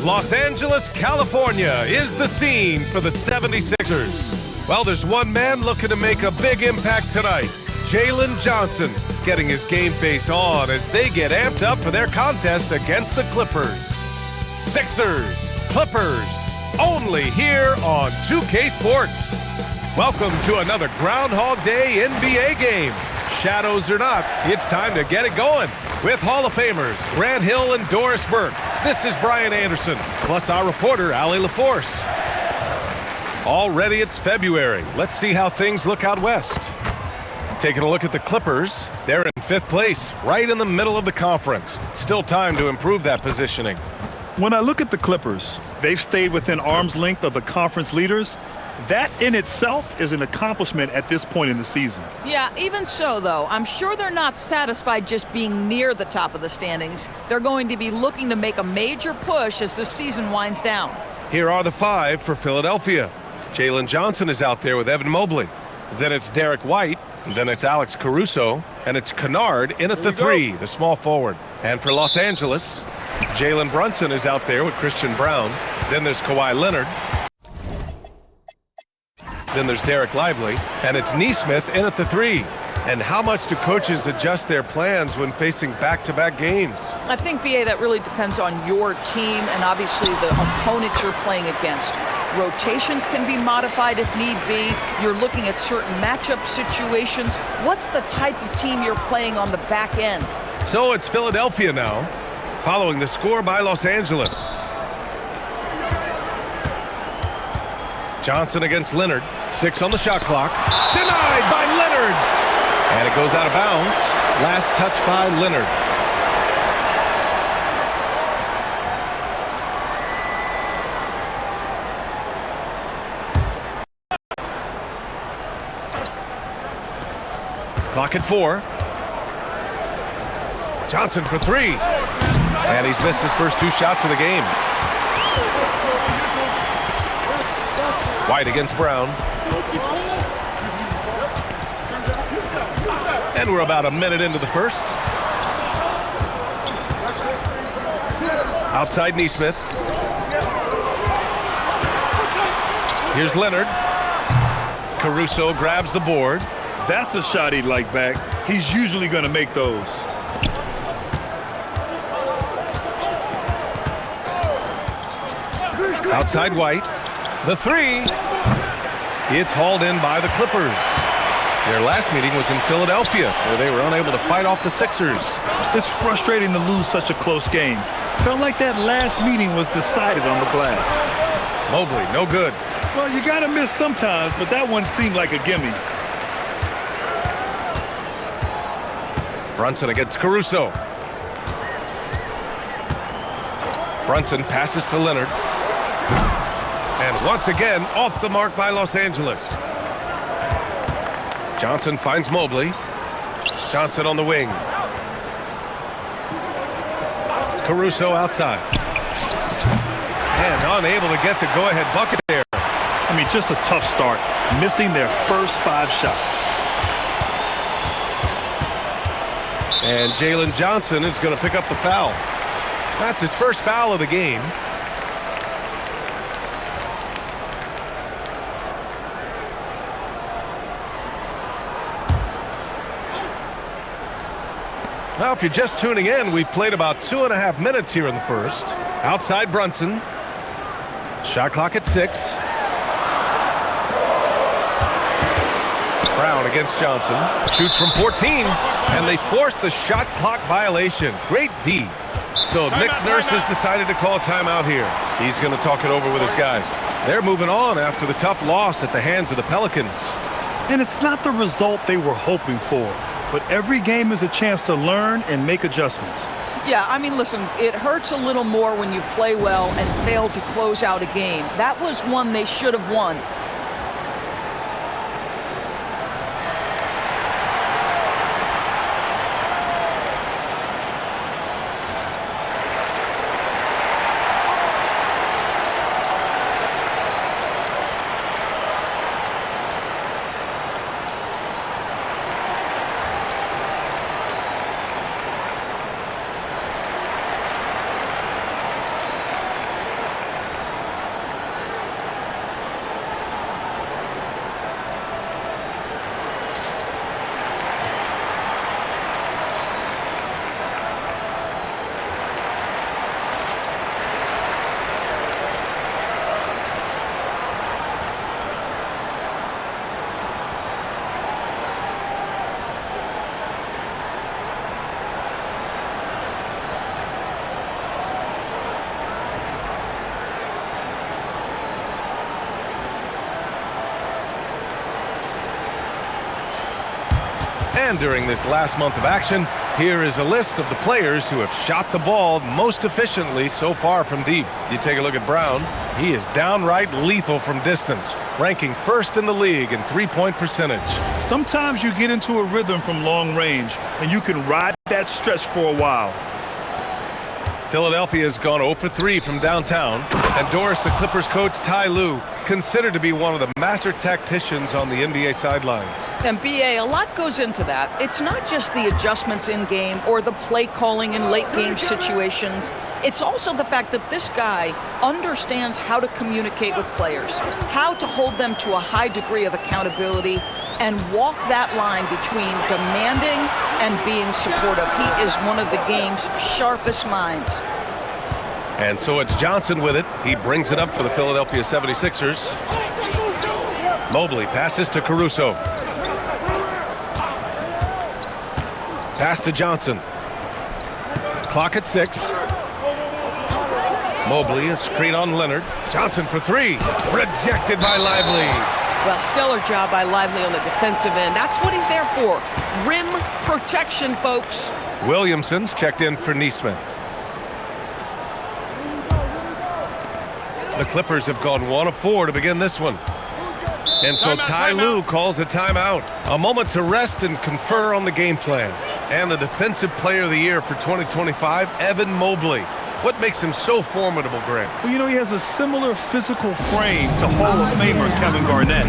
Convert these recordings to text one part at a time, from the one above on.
Los Angeles, California is the scene for the 76ers. Well, there's one man looking to make a big impact tonight. Jalen Johnson getting his game face on as they get amped up for their contest against the Clippers. Sixers, Clippers, only here on 2K Sports. Welcome to another Groundhog Day NBA game. Shadows or not, it's time to get it going. With Hall of Famers Grant Hill and Doris Burke, this is Brian Anderson, plus our reporter, Allie LaForce. Already it's February. Let's see how things look out west. Taking a look at the Clippers, they're in 5th place, right in the middle of the conference. Still time to improve that positioning. When I look at the Clippers, they've stayed within arm's length of the conference leaders. That in itself is an accomplishment at this point in the season. Yeah, even so, though, I'm sure they're not satisfied just being near the top of the standings. They're going to be looking to make a major push as the season winds down. Here are the 5 for Philadelphia. Jalen Johnson is out there with Evan Mobley. Then it's Derek White. Then it's Alex Caruso. And it's Kennard in at the 3, the small forward. And for Los Angeles, Jalen Brunson is out there with Christian Brown. Then there's Kawhi Leonard. Then there's Derek Lively, and it's Nesmith in at the 3. And how much do coaches adjust their plans when facing back-to-back games? I think, BA, that really depends on your team and obviously the opponent you're playing against. Rotations can be modified if need be. You're looking at certain matchup situations. What's the type of team you're playing on the back end? So it's Philadelphia now, following the score by Los Angeles. Johnson against Leonard. 6 on the shot clock. Denied by Leonard. And it goes out of bounds. Last touch by Leonard. Clock at 4. Johnson for 3. And he's missed his first 2 shots of the game. White against Brown. And we're about a minute into the first. Outside Nesmith. Here's Leonard. Caruso grabs the board. That's a shot he'd like back. He's usually going to make those. Outside White. The 3. It's hauled in by the Clippers. Their last meeting was in Philadelphia, where they were unable to fight off the Sixers. It's frustrating to lose such a close game. Felt like that last meeting was decided on the glass. Mobley, no good. Well, you got to miss sometimes, but that one seemed like a gimme. Brunson against Caruso. Brunson passes to Leonard. And once again, off the mark by Los Angeles. Johnson finds Mobley. Johnson on the wing. Caruso outside. And unable to get the go-ahead bucket there. I mean, just a tough start. Missing their first 5 shots. And Jalen Johnson is going to pick up the foul. That's his first foul of the game. Well, if you're just tuning in, we've played about 2.5 minutes here in the first. Outside Brunson. Shot clock at 6. Brown against Johnson. Shoots from 14. And they forced the shot clock violation. Great D. So Nick Nurse has decided to call a timeout here. He's going to talk it over with his guys. They're moving on after the tough loss at the hands of the Pelicans. And it's not the result they were hoping for. But every game is a chance to learn and make adjustments. Yeah, I mean, listen, it hurts a little more when you play well and fail to close out a game. That was one they should have won. And during this last month of action, here is a list of the players who have shot the ball most efficiently so far from deep. You take a look at Brown. He is downright lethal from distance, ranking first in the league in three-point percentage. Sometimes you get into a rhythm from long range, and you can ride that stretch for a while. Philadelphia has gone 0 for 3 from downtown. And Doris, the Clippers coach Ty Lue, considered to be one of the master tacticians on the NBA sidelines. And BA, a lot goes into that. It's not just the adjustments in game or the play calling in late game situations. It's also the fact that this guy understands how to communicate with players, how to hold them to a high degree of accountability, and walk that line between demanding and being supportive. He is one of the game's sharpest minds. And so it's Johnson with it. He brings it up for the Philadelphia 76ers. Mobley passes to Caruso. Pass to Johnson. Clock at 6. Mobley, a screen on Leonard. Johnson for 3. Rejected by Lively. Well, stellar job by Lively on the defensive end. That's what he's there for. Rim protection, folks. Williamson's checked in for Neesmith. The Clippers have gone 1 of 4 to begin this one. And so Ty Lue calls a timeout. A moment to rest and confer on the game plan. And the Defensive Player of the Year for 2025, Evan Mobley. What makes him so formidable, Grant? Well, you know, he has a similar physical frame to Hall of Famer Kevin Garnett.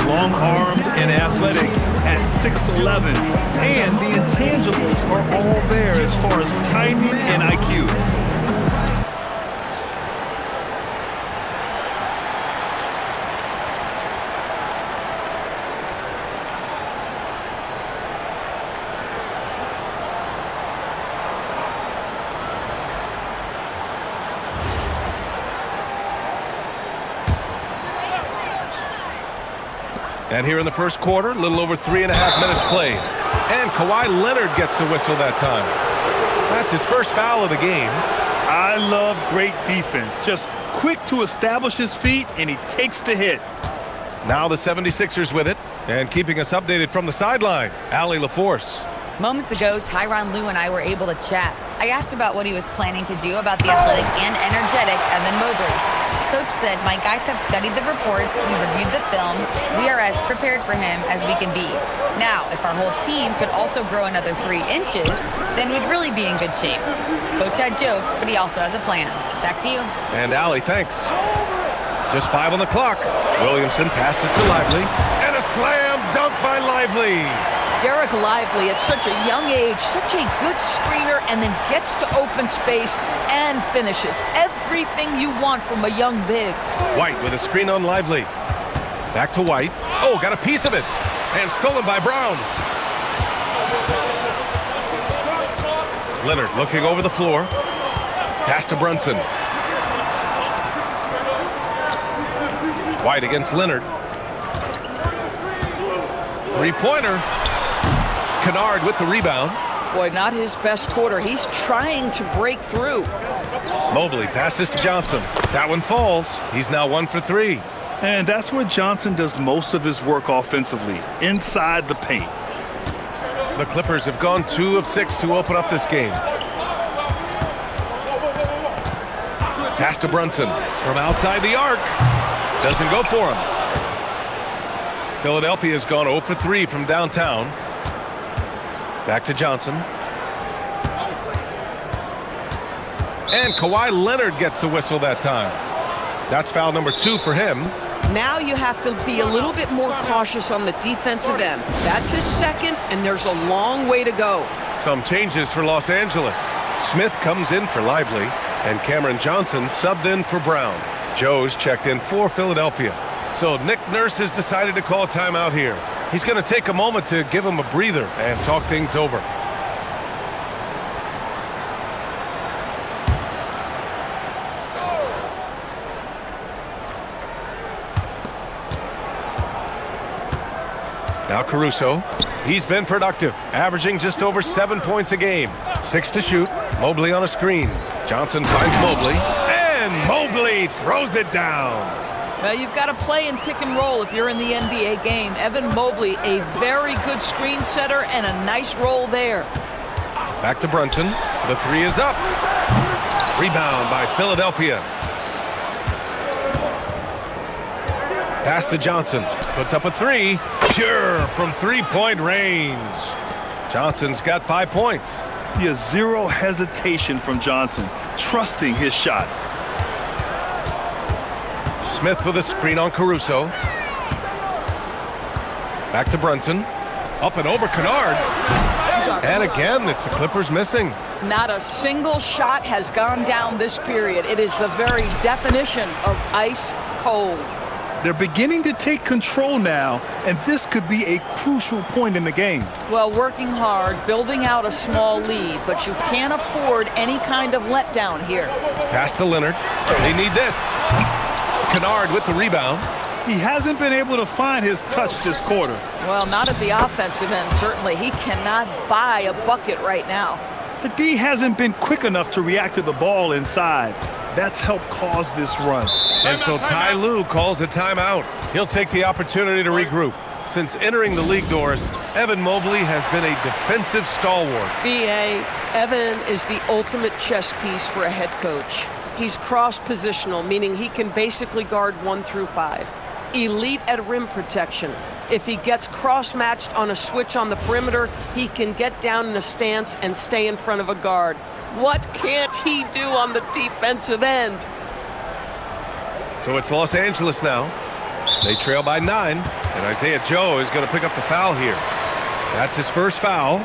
Long-armed and athletic at 6'11". And the intangibles are all there as far as timing and IQ. And here in the first quarter, a little over 3.5 minutes played. And Kawhi Leonard gets a whistle that time. That's his first foul of the game. I love great defense. Just quick to establish his feet, and he takes the hit. Now the 76ers with it. And keeping us updated from the sideline, Allie LaForce. Moments ago, Tyronn Lue and I were able to chat. I asked about what he was planning to do about the athletic and energetic Evan Mobley. Coach said, my guys have studied the reports, we reviewed the film, we are as prepared for him as we can be. Now, if our whole team could also grow another 3 inches, then we'd really be in good shape. Coach had jokes, but he also has a plan. Back to you. And Allie, thanks. Just 5 on the clock. Williamson passes to Lively. And a slam dunk by Lively. Derek Lively at such a young age, such a good screener, and then gets to open space and finishes. Everything you want from a young big. White with a screen on Lively. Back to White. Oh, got a piece of it. And stolen by Brown. Leonard looking over the floor. Pass to Brunson. White against Leonard. Three-pointer. Kennard with the rebound. Boy, not his best quarter. He's trying to break through. Mobley passes to Johnson. That one falls. He's now 1 for 3. And that's where Johnson does most of his work offensively, inside the paint. The Clippers have gone 2 of 6 to open up this game. Pass to Brunson from outside the arc. Doesn't go for him. Philadelphia has gone 0 for 3 from downtown. Back to Johnson. And Kawhi Leonard gets a whistle that time. That's foul number 2 for him. Now you have to be a little bit more cautious on the defensive end. That's his second, and there's a long way to go. Some changes for Los Angeles. Smith comes in for Lively, and Cameron Johnson subbed in for Brown. Joe's checked in for Philadelphia. So Nick Nurse has decided to call timeout here. He's going to take a moment to give him a breather and talk things over. Now Caruso. He's been productive, averaging just over 7 points a game. 6 to shoot. Mobley on a screen. Johnson finds Mobley. And Mobley throws it down. Well, you've got to play in pick and roll if you're in the NBA game. Evan Mobley, a very good screen setter and a nice roll there. Back to Brunson. The three is up. Rebound by Philadelphia. Pass to Johnson. Puts up a three. Pure from three-point range. Johnson's got 5 points. He has zero hesitation from Johnson, trusting his shot. Smith with a screen on Caruso. Back to Brunson. Up and over Kennard. And again, it's the Clippers missing. Not a single shot has gone down this period. It is the very definition of ice cold. They're beginning to take control now, and this could be a crucial point in the game. Well, working hard, building out a small lead, but you can't afford any kind of letdown here. Pass to Leonard. They need this. Kennard with the rebound. He hasn't been able to find his touch this quarter. Well, not at the offensive end, certainly. He cannot buy a bucket right now. The D hasn't been quick enough to react to the ball inside. That's helped cause this run. And so Ty Lue calls a timeout. He'll take the opportunity to regroup. Since entering the league doors, Evan Mobley has been a defensive stalwart. B.A., Evan is the ultimate chess piece for a head coach. He's cross-positional, meaning he can basically guard 1 through 5. Elite at rim protection. If he gets cross-matched on a switch on the perimeter, he can get down in a stance and stay in front of a guard. What can't he do on the defensive end? So it's Los Angeles now. They trail by 9, and Isaiah Joe is going to pick up the foul here. That's his first foul.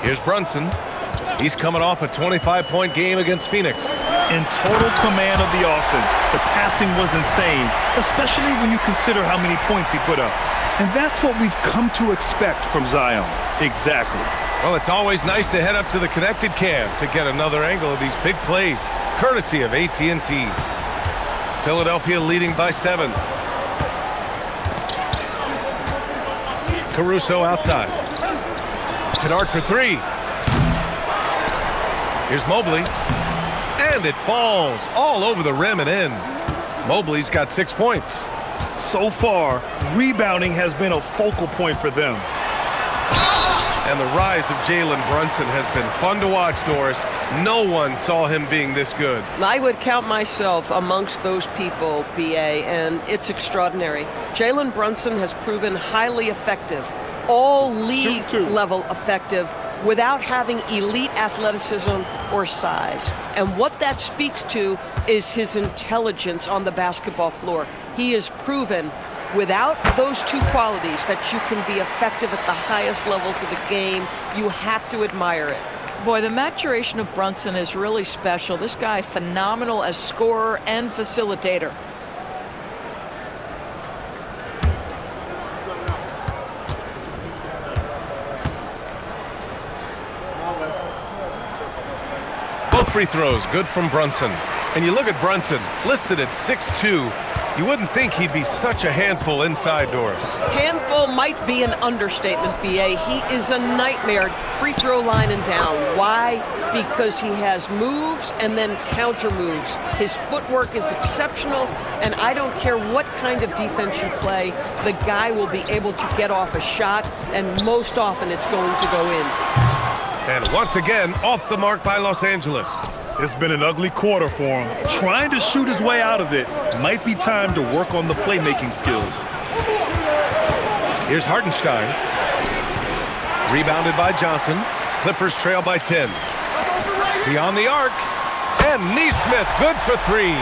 Here's Brunson. He's coming off a 25-point game against Phoenix. In total command of the offense, the passing was insane, especially when you consider how many points he put up. And that's what we've come to expect from Zion. Exactly. Well, it's always nice to head up to the connected cam to get another angle of these big plays, courtesy of AT&T. Philadelphia leading by 7. Caruso outside. Kennard for 3. Here's Mobley. And it falls all over the rim and in. Mobley's got 6 points. So far, rebounding has been a focal point for them. And the rise of Jalen Brunson has been fun to watch, Doris. No one saw him being this good. I would count myself amongst those people, B.A., and it's extraordinary. Jalen Brunson has proven highly effective, all league level effective, without having elite athleticism or size. And what that speaks to is his intelligence on the basketball floor. He has proven without those two qualities that you can be effective at the highest levels of the game. You have to admire it. Boy, the maturation of Brunson is really special. This guy, phenomenal as scorer and facilitator. Both free throws good from Brunson. And you look at Brunson, listed at 6'2". You wouldn't think he'd be such a handful inside, Doris. Handful might be an understatement, B.A. He is a nightmare free throw line and down. Why? Because he has moves and then counter moves. His footwork is exceptional, and I don't care what kind of defense you play, the guy will be able to get off a shot, and most often it's going to go in. And once again, off the mark by Los Angeles. It's been an ugly quarter for him. Trying to shoot his way out of it. Might be time to work on the playmaking skills. Here's Hartenstein. Rebounded by Johnson. Clippers trail by 10. Beyond the arc. And Nesmith good for 3.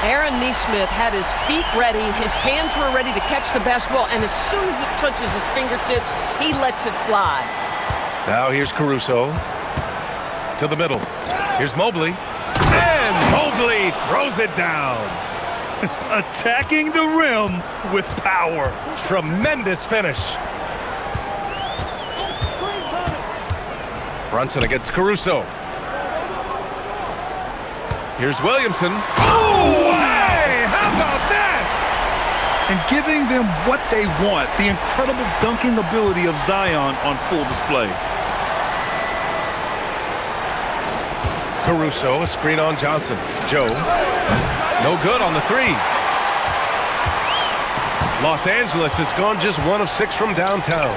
Aaron Nesmith had his feet ready. His hands were ready to catch the basketball. And as soon as it touches his fingertips, he lets it fly. Now here's Caruso. To the middle. Here's Mobley. And Mobley throws it down. Attacking the rim with power. Tremendous finish. Brunson against Caruso. Here's Williamson. Oh, hey! How about that? And giving them what they want, the incredible dunking ability of Zion on full display. Caruso, a screen on Johnson. Joe, no good on the three. Los Angeles has gone just 1 of 6 from downtown.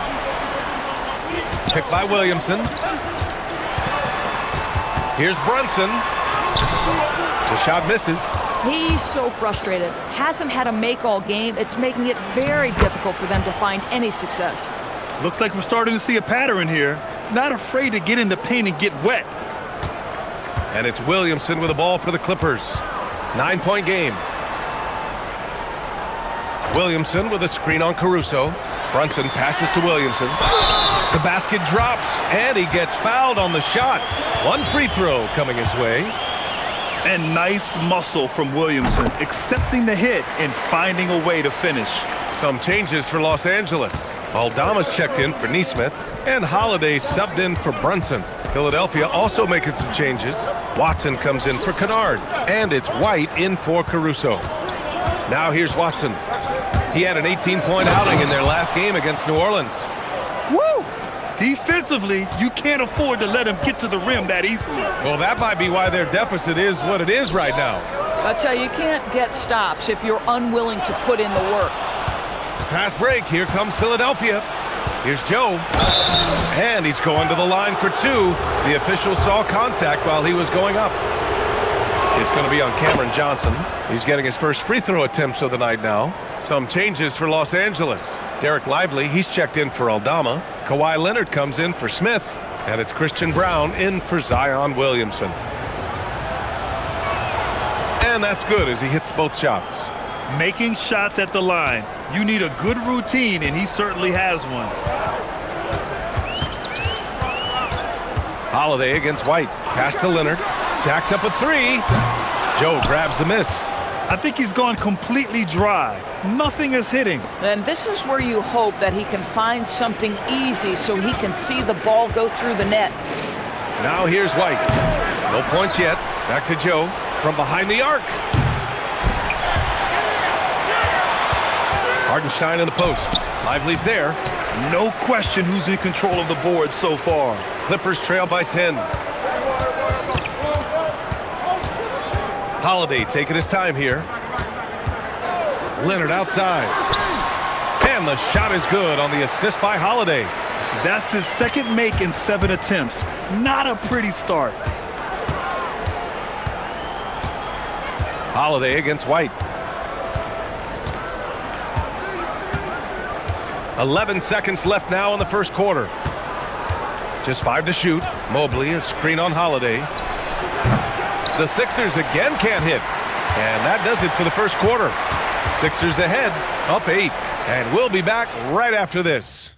Picked by Williamson. Here's Brunson. The shot misses. He's so frustrated. Hasn't had a make all game. It's making it very difficult for them to find any success. Looks like we're starting to see a pattern here. Not afraid to get in the paint and get wet. And it's Williamson with the ball for the Clippers. 9-point game. Williamson with a screen on Caruso. Brunson passes to Williamson. The basket drops, and he gets fouled on the shot. 1 free throw coming his way. And nice muscle from Williamson, accepting the hit and finding a way to finish. Some changes for Los Angeles. Aldama's checked in for Nesmith, and Holiday subbed in for Brunson. Philadelphia also making some changes. Watson comes in for Kennard, and it's White in for Caruso. Now here's Watson. He had an 18-point outing in their last game against New Orleans. Woo! Defensively, you can't afford to let him get to the rim that easily. Well, that might be why their deficit is what it is right now. I tell you, you can't get stops if you're unwilling to put in the work. Fast break. Here comes Philadelphia. Here's Joe. And he's going to the line for 2. The official saw contact while he was going up. It's going to be on Cameron Johnson. He's getting his first free throw attempts of the night now. Some changes for Los Angeles. Derek Lively, he's checked in for Aldama. Kawhi Leonard comes in for Smith. And it's Christian Brown in for Zion Williamson. And that's good as he hits both shots. Making shots at the line. You need a good routine, and he certainly has one. Holiday against White. Pass to Leonard. Jacks up a 3. Joe grabs the miss. I think he's gone completely dry. Nothing is hitting. And this is where you hope that he can find something easy so he can see the ball go through the net. Now here's White. No points yet. Back to Joe from behind the arc. Hardenstein in the post. Lively's there. No question who's in control of the board so far. Clippers trail by 10. Holiday taking his time here. Leonard outside. And the shot is good on the assist by Holiday. That's his second make in 7 attempts. Not a pretty start. Holiday against White. 11 seconds left now in the first quarter. Just 5 to shoot. Mobley, a screen on Holiday. The Sixers again can't hit. And that does it for the first quarter. Sixers ahead, up 8. And we'll be back right after this.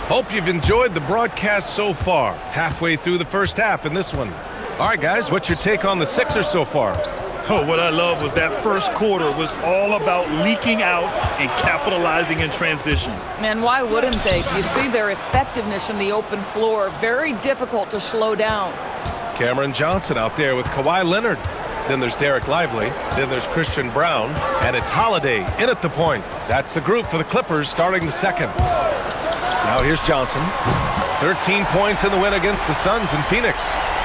Hope you've enjoyed the broadcast so far. Halfway through the first half in this one. All right, guys, what's your take on the Sixers so far? Oh, what I love was that first quarter was all about leaking out and capitalizing in transition. Man, why wouldn't they? You see their effectiveness in the open floor. Very difficult to slow down. Cameron Johnson out there with Kawhi Leonard. Then there's Derek Lively. Then there's Christian Brown. And it's Holiday in at the point. That's the group for the Clippers starting the second. Now here's Johnson. 13 points in the win against the Suns in Phoenix.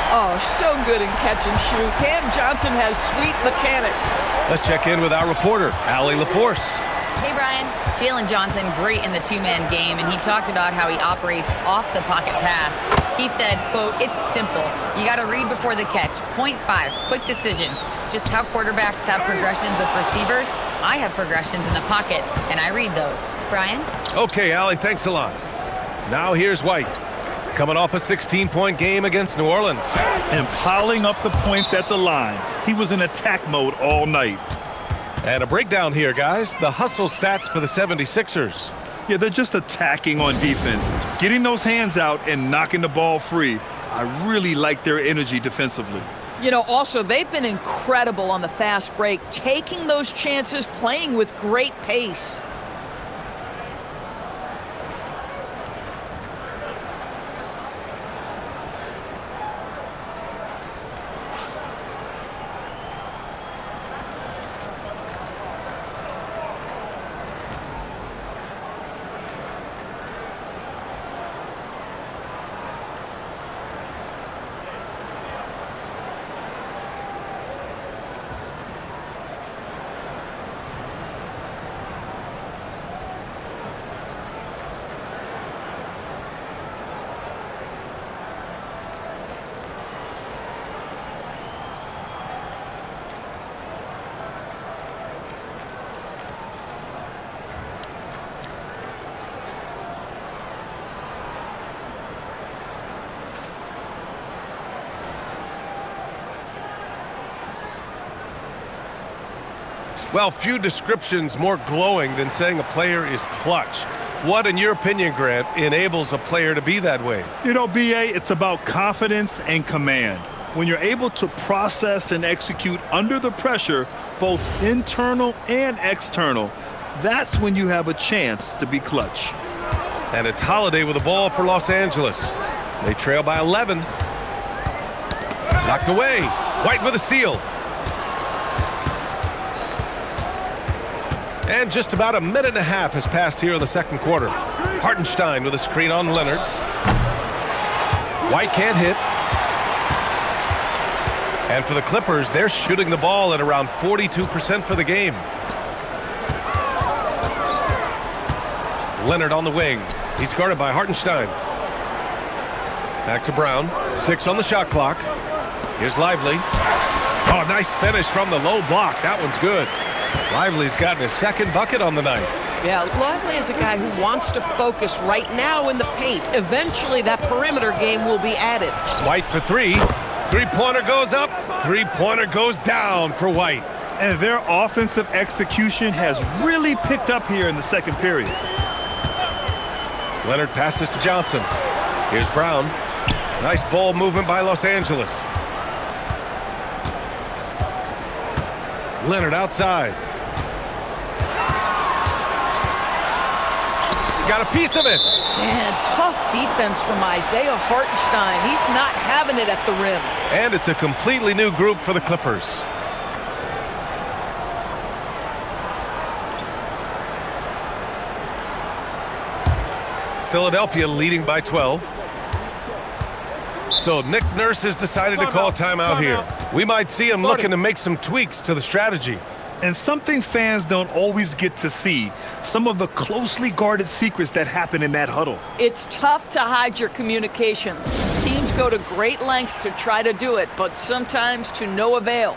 Oh, so good in catch and shoot. Cam Johnson has sweet mechanics. Let's check in with our reporter, Allie LaForce. Hey, Brian. Jalen Johnson, great in the two-man game, and he talked about how he operates off the pocket pass. He said, quote, "It's simple. You got to read before the catch. Point 5, quick decisions. Just how quarterbacks have progressions with receivers, I have progressions in the pocket, and I read those." Brian? Okay, Allie, thanks a lot. Now here's White. Coming off a 16-point game against New Orleans. And piling up the points at the line. He was in attack mode all night. And a breakdown here, guys. The hustle stats for the 76ers. Yeah, they're just attacking on defense, getting those hands out and knocking the ball free. I really like their energy defensively. You know, also, they've been incredible on the fast break, taking those chances, playing with great pace. Well, few descriptions more glowing than saying a player is clutch. What, in your opinion, Grant, enables a player to be that way? You know, BA, it's about confidence and command. When you're able to process and execute under the pressure, both internal and external, that's when you have a chance to be clutch. And it's Holiday with the ball for Los Angeles. They trail by 11. Knocked away. White with a steal. And just about a minute and a half has passed here in the second quarter. Hartenstein with a screen on Leonard. White can't hit. And for the Clippers, they're shooting the ball at around 42% for the game. Leonard on the wing. He's guarded by Hartenstein. Back to Brown. 6 on the shot clock. Here's Lively. Oh, nice finish from the low block. That one's good. Lively's gotten his second bucket on the night. Yeah, Lively is a guy who wants to focus right now in the paint. Eventually, that perimeter game will be added. White for 3. Three-pointer goes up. Three-pointer goes down for White. And their offensive execution has really picked up here in the second period. Leonard passes to Johnson. Here's Brown. Nice ball movement by Los Angeles. Leonard outside. Got a piece of it. Man, tough defense from Isaiah Hartenstein. He's not having it at the rim. And it's a completely new group for the Clippers. Philadelphia leading by 12. So Nick Nurse has decided to call timeout here. We might see him looking to make some tweaks to the strategy. And something fans don't always get to see, some of the closely guarded secrets that happen in that huddle. It's tough to hide your communications. Teams go to great lengths to try to do it, but sometimes to no avail.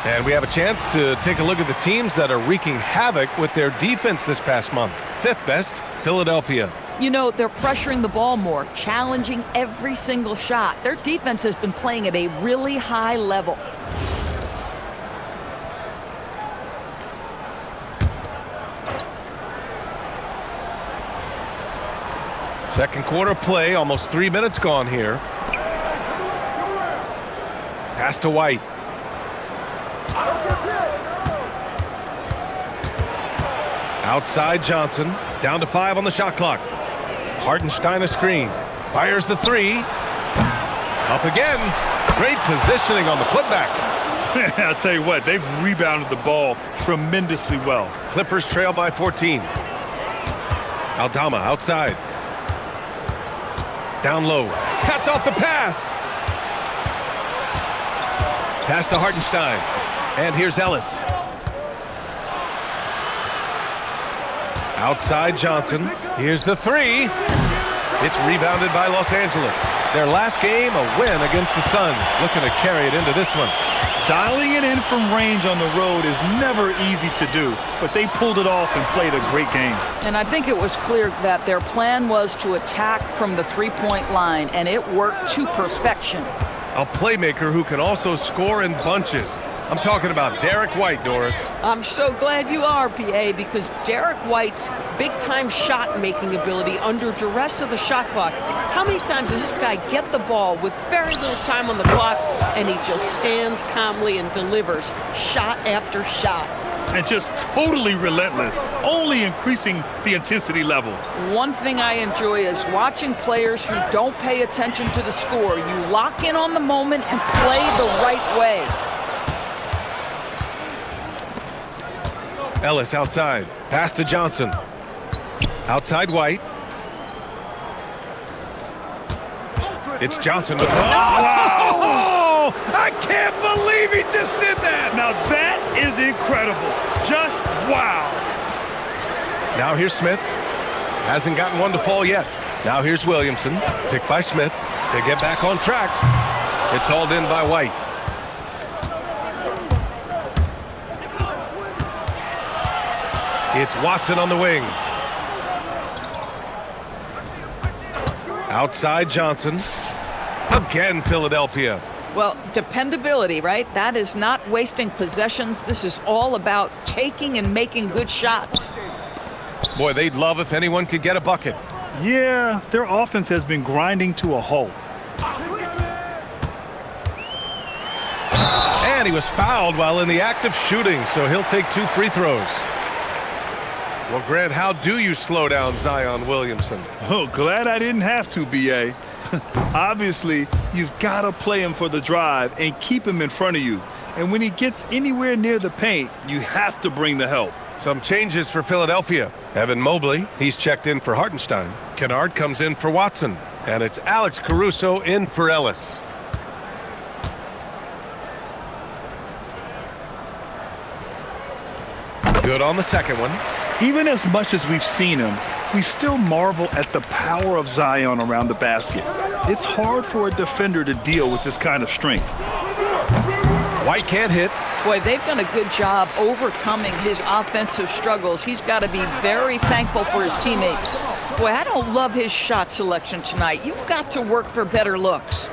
And we have a chance to take a look at the teams that are wreaking havoc with their defense this past month. 5th best, Philadelphia. You know, they're pressuring the ball more, challenging every single shot. Their defense has been playing at a really high level. Second quarter play, almost 3 minutes gone here. Pass to White. Outside Johnson, down to 5 on the shot clock. Hartenstein a screen, fires the 3. Up again. Great positioning on the putback. I'll tell you what, they've rebounded the ball tremendously well. Clippers trail by 14. Aldama outside. Down low. Cuts off the pass. Pass to Hartenstein. And here's Ellis. Outside Johnson. Here's the 3. It's rebounded by Los Angeles. Their last game, a win against the Suns. Looking to carry it into this one. Dialing it in from range on the road is never easy to do, but they pulled it off and played a great game. And I think it was clear that their plan was to attack from the three-point line, and it worked to perfection. A playmaker who can also score in bunches. I'm talking about Derek White, Doris. I'm so glad you are, PA, because Derek White's big-time shot-making ability under duress of the shot clock. How many times does this guy get the ball with very little time on the clock, and he just stands calmly and delivers shot after shot? And just totally relentless, only increasing the intensity level. One thing I enjoy is watching players who don't pay attention to the score. You lock in on the moment and play the right way. Ellis outside. Pass to Johnson. Outside White. It's Johnson with... Oh! I can't believe he just did that! Now that is incredible. Just wow. Now here's Smith. Hasn't gotten one to fall yet. Now here's Williamson. Picked by Smith to get back on track. It's hauled in by White. It's Watson on the wing. Outside Johnson. Again, Philadelphia. Well, dependability, right? That is not wasting possessions. This is all about taking and making good shots. Boy, they'd love if anyone could get a bucket. Yeah, their offense has been grinding to a halt. And he was fouled while in the act of shooting, so he'll take 2 free throws. Well, Grant, how do you slow down Zion Williamson? Oh, glad I didn't have to, B.A. Obviously, you've got to play him for the drive and keep him in front of you. And when he gets anywhere near the paint, you have to bring the help. Some changes for Philadelphia. Evan Mobley, he's checked in for Hartenstein. Kennard comes in for Watson. And it's Alex Caruso in for Ellis. Good on the second one. Even as much as we've seen him, we still marvel at the power of Zion around the basket. It's hard for a defender to deal with this kind of strength. White can't hit. Boy, they've done a good job overcoming his offensive struggles. He's got to be very thankful for his teammates. Boy, I don't love his shot selection tonight. You've got to work for better looks.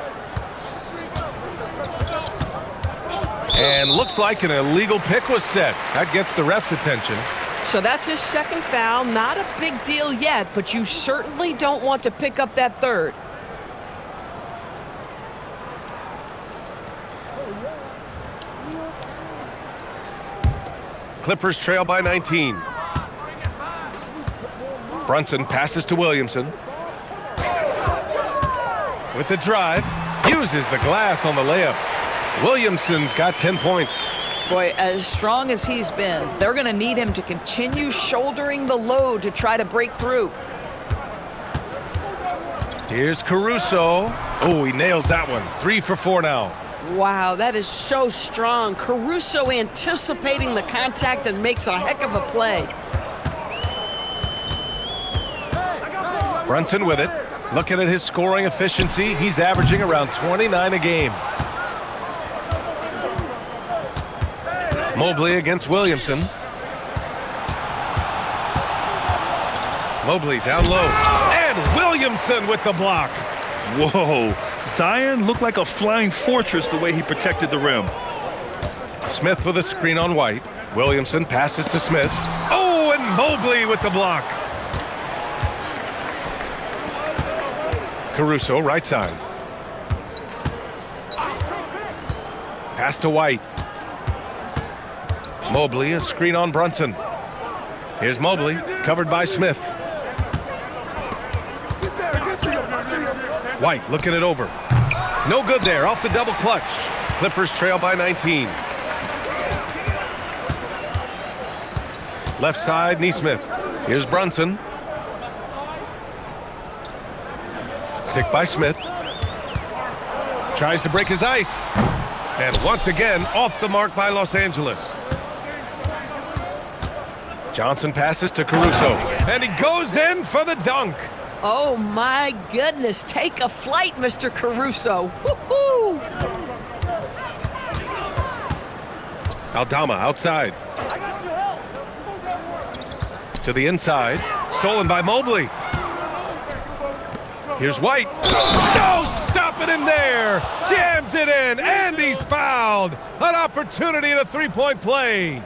And looks like an illegal pick was set. That gets the ref's attention. So that's his second foul. Not a big deal yet, but you certainly don't want to pick up that third. Clippers trail by 19. Brunson passes to Williamson. With the drive, uses the glass on the layup. Williamson's got 10 points. Boy, as strong as he's been, they're going to need him to continue shouldering the load to try to break through. Here's Caruso. Oh, he nails that one. 3 for 4 now. Wow, that is so strong. Caruso anticipating the contact and makes a heck of a play. Brunson with it. Looking at his scoring efficiency, he's averaging around 29 a game. Mobley against Williamson. Mobley down low. And Williamson with the block. Whoa. Zion looked like a flying fortress the way he protected the rim. Smith with a screen on White. Williamson passes to Smith. Oh, and Mobley with the block. Caruso, right side. Pass to White. Mobley, a screen on Brunson. Here's Mobley, covered by Smith. White looking it over. No good there, off the double clutch. Clippers trail by 19. Left side, Nesmith. Here's Brunson. Picked by Smith. Tries to break his ice. And once again, off the mark by Los Angeles. Johnson passes to Caruso. And he goes in for the dunk. Oh, my goodness. Take a flight, Mr. Caruso. Woo-hoo! Aldama outside. To the inside. Stolen by Mobley. Here's White. No, stopping him there. Jams it in, and he's fouled. An opportunity in a three-point play.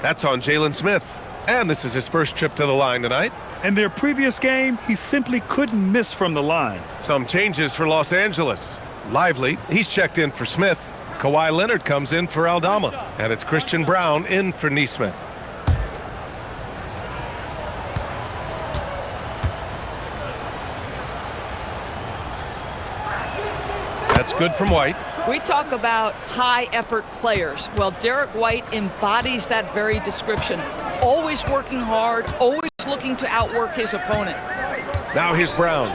That's on Jalen Smith. And this is his first trip to the line tonight. In their previous game, he simply couldn't miss from the line. Some changes for Los Angeles. Lively, he's checked in for Smith. Kawhi Leonard comes in for Aldama. And it's Christian Brown in for Nesmith. That's good from White. We talk about high-effort players. Well, Derek White embodies that very description. Always working hard, always looking to outwork his opponent. Now here's Brown.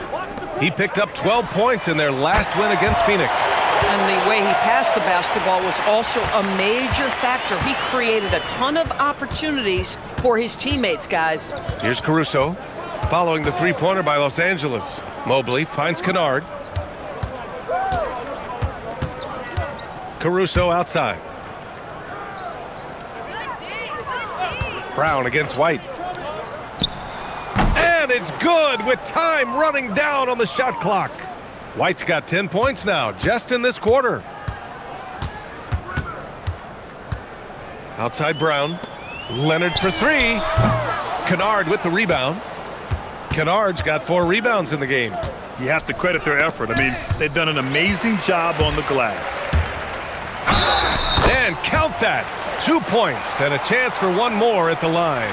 He picked up 12 points in their last win against Phoenix. And the way he passed the basketball was also a major factor. He created a ton of opportunities for his teammates, guys. Here's Caruso, following the three-pointer by Los Angeles. Mobley finds Kennard. Caruso outside. Brown against White. And it's good with time running down on the shot clock. White's got 10 points now, just in this quarter. Outside Brown. Leonard for three. Kennard with the rebound. Kennard's got 4 rebounds in the game. You have to credit their effort. I mean, they've done an amazing job on the glass. And count that. 2 points and a chance for one more at the line.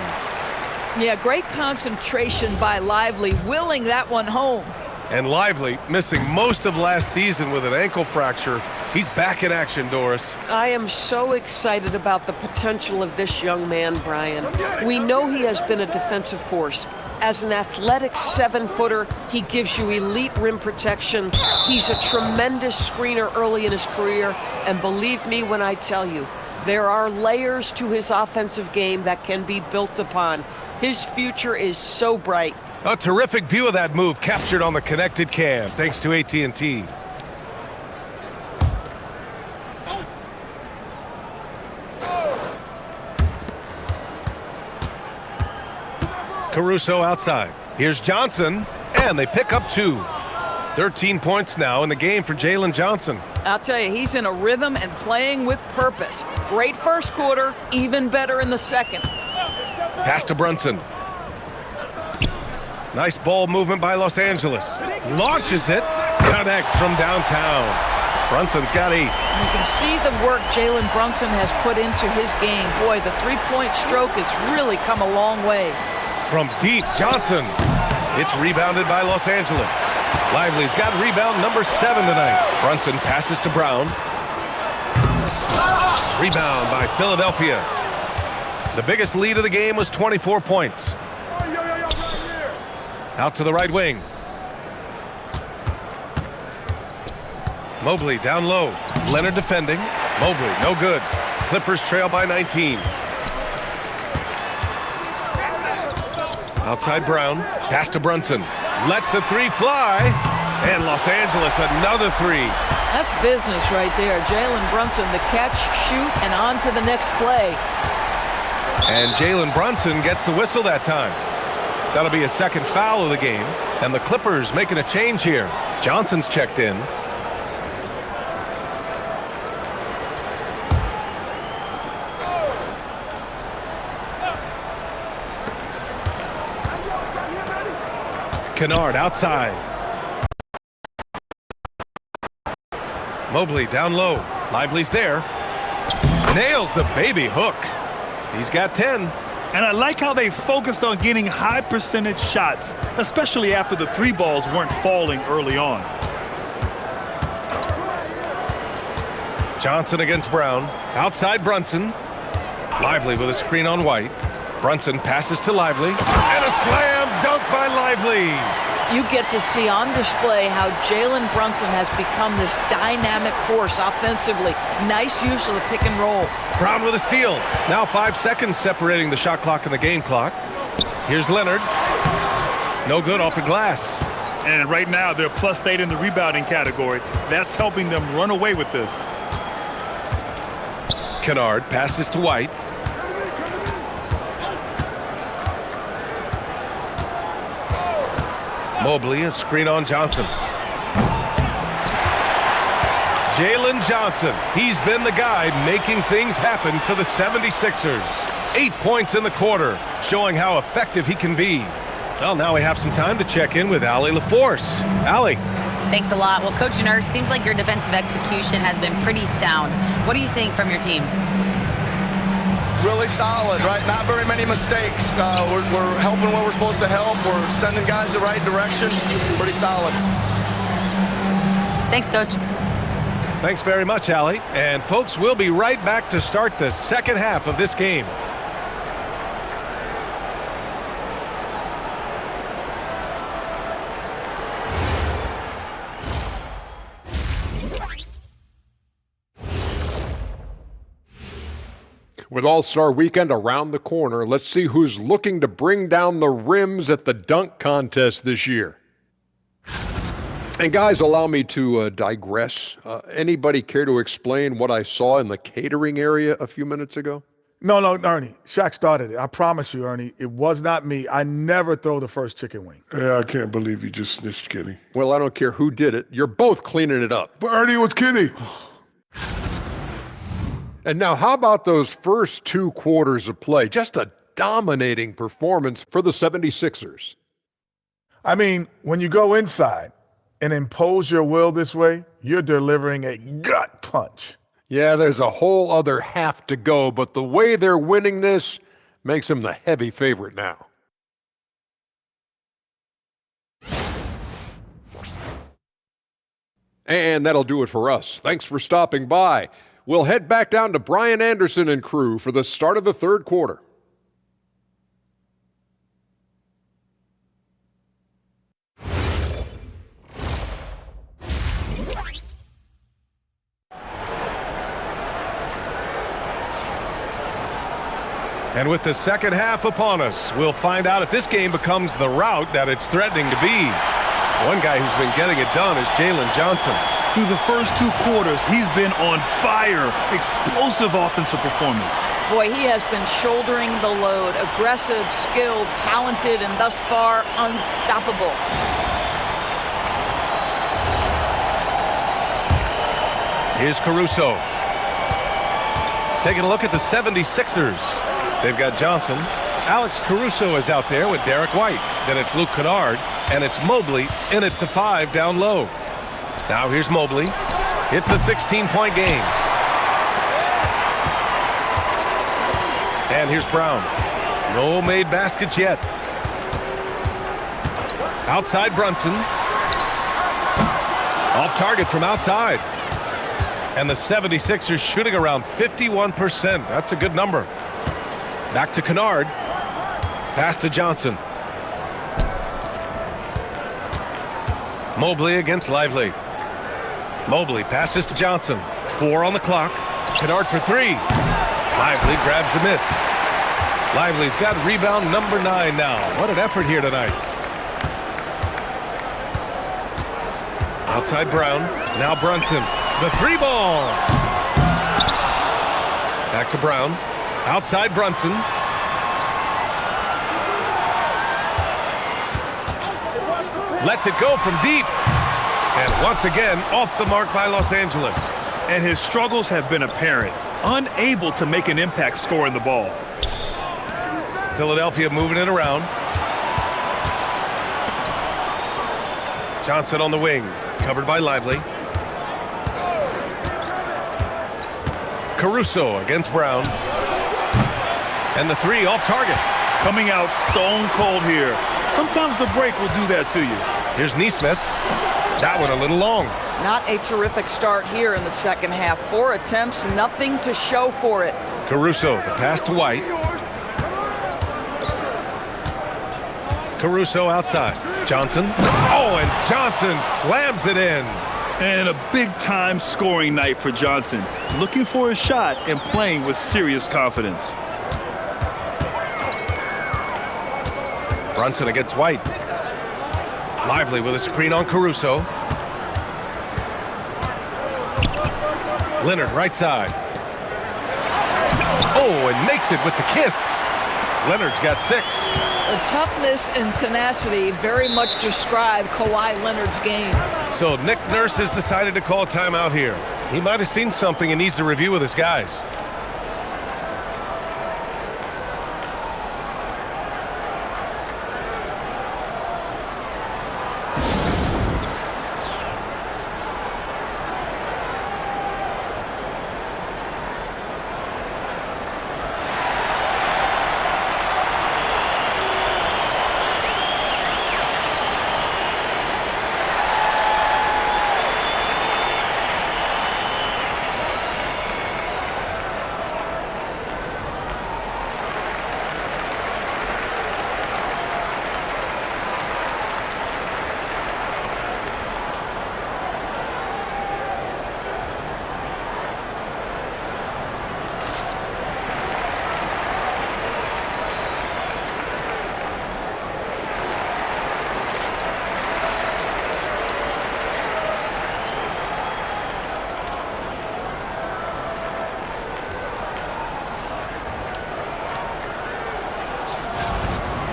Yeah, great concentration by Lively, willing that one home. And Lively, missing most of last season with an ankle fracture. He's back in action, Doris. I am so excited about the potential of this young man, Brian. We know he has been a defensive force. As an athletic 7-footer, he gives you elite rim protection. He's a tremendous screener early in his career. And believe me when I tell you, there are layers to his offensive game that can be built upon. His future is so bright. A terrific view of that move captured on the connected cam, thanks to AT&T. Caruso outside. Here's Johnson, and they pick up 2. 13 points now in the game for Jalen Johnson. I'll tell you, he's in a rhythm and playing with purpose. Great first quarter, even better in the second. Pass to Brunson. Nice ball movement by Los Angeles. Launches it, connects from downtown. Brunson's got 8. You can see the work Jalen Brunson has put into his game. Boy, the three-point stroke has really come a long way. From deep, Johnson. It's rebounded by Los Angeles. Lively's got rebound number 7 tonight. Brunson passes to Brown. Rebound by Philadelphia. The biggest lead of the game was 24 points. Out to the right wing. Mobley down low. Leonard defending. Mobley, no good. Clippers trail by 19. Outside Brown. Pass to Brunson. Lets the 3 fly. And Los Angeles another 3. That's business right there. Jalen Brunson, the catch, shoot, and on to the next play. And Jalen Brunson gets the whistle that time. That'll be a second foul of the game. And the Clippers making a change here. Johnson's checked in. Kennard outside. Mobley down low. Lively's there. Nails the baby hook. He's got 10. And I like how they focused on getting high percentage shots, especially after the three balls weren't falling early on. Johnson against Brown. Outside Brunson. Lively with a screen on White. Brunson passes to Lively. And a slam dunk by Lively. You get to see on display how Jalen Brunson has become this dynamic force offensively. Nice use of the pick and roll. Brown with a steal. Now 5 seconds separating the shot clock and the game clock. Here's Leonard. No good off the glass. And right now they're +8 in the rebounding category. That's helping them run away with this. Kennard passes to White. Mobley, a screen on Johnson. Jalen Johnson, he's been the guy making things happen for the 76ers. 8 points in the quarter, showing how effective he can be. Well, now we have some time to check in with Allie LaForce. Allie. Thanks a lot. Well, Coach Nurse, seems like your defensive execution has been pretty sound. What are you seeing from your team? Really solid, right? Not very many mistakes. We're helping where we're supposed to help. We're sending guys the right direction. Pretty solid. Thanks, Coach. Thanks very much, Allie. And folks, we'll be right back to start the second half of this game. With All-Star Weekend around the corner, let's see who's looking to bring down the rims at the dunk contest this year. And guys, allow me to digress. Anybody care to explain what I saw in the catering area a few minutes ago? No, Ernie. Shaq started it. I promise you, Ernie, it was not me. I never throw the first chicken wing. Yeah, I can't believe you just snitched Kenny. Well, I don't care who did it. You're both cleaning it up. But Ernie, it was Kenny. And now, how about those first 2 quarters of play? Just a dominating performance for the 76ers. I mean, when you go inside and impose your will this way, you're delivering a gut punch. Yeah, there's a whole other half to go, but the way they're winning this makes them the heavy favorite now. And that'll do it for us. Thanks for stopping by. We'll head back down to Brian Anderson and crew for the start of the third quarter. And with the second half upon us, we'll find out if this game becomes the rout that it's threatening to be. One guy who's been getting it done is Jalen Johnson. Through the first 2 quarters, he's been on fire. Explosive offensive performance. Boy, he has been shouldering the load. Aggressive, skilled, talented, and thus far unstoppable. Here's Caruso. Taking a look at the 76ers. They've got Johnson. Alex Caruso is out there with Derek White. Then it's Luke Kennard, and it's Mobley in at the 5 down low. Now here's Mobley. It's a 16-point game. And here's Brown. No made baskets yet. Outside Brunson. Off target from outside. And the 76ers shooting around 51%. That's a good number. Back to Kennard. Pass to Johnson. Mobley against Lively. Mobley passes to Johnson. 4 on the clock. Kennard for 3. Lively grabs the miss. Lively's got rebound number 9 now. What an effort here tonight. Outside Brown. Now Brunson. The 3 ball. Back to Brown. Outside Brunson. Lets it go from deep. And once again, off the mark by Los Angeles. And his struggles have been apparent. Unable to make an impact scoring the ball. Philadelphia moving it around. Johnson on the wing. Covered by Lively. Caruso against Brown. And the three off target. Coming out stone cold here. Sometimes the break will do that to you. Here's Neesmith. That one a little long. Not a terrific start here in the second half. 4 attempts, nothing to show for it. Caruso, the pass to White. Caruso outside. Johnson. Oh, and Johnson slams it in. And a big-time scoring night for Johnson. Looking for a shot and playing with serious confidence. Brunson against White. Lively with a screen on Caruso. Leonard right side. Oh, and makes it with the kiss. Leonard's got 6. The toughness and tenacity very much describe Kawhi Leonard's game. So Nick Nurse has decided to call a timeout here. He might have seen something and needs to review with his guys.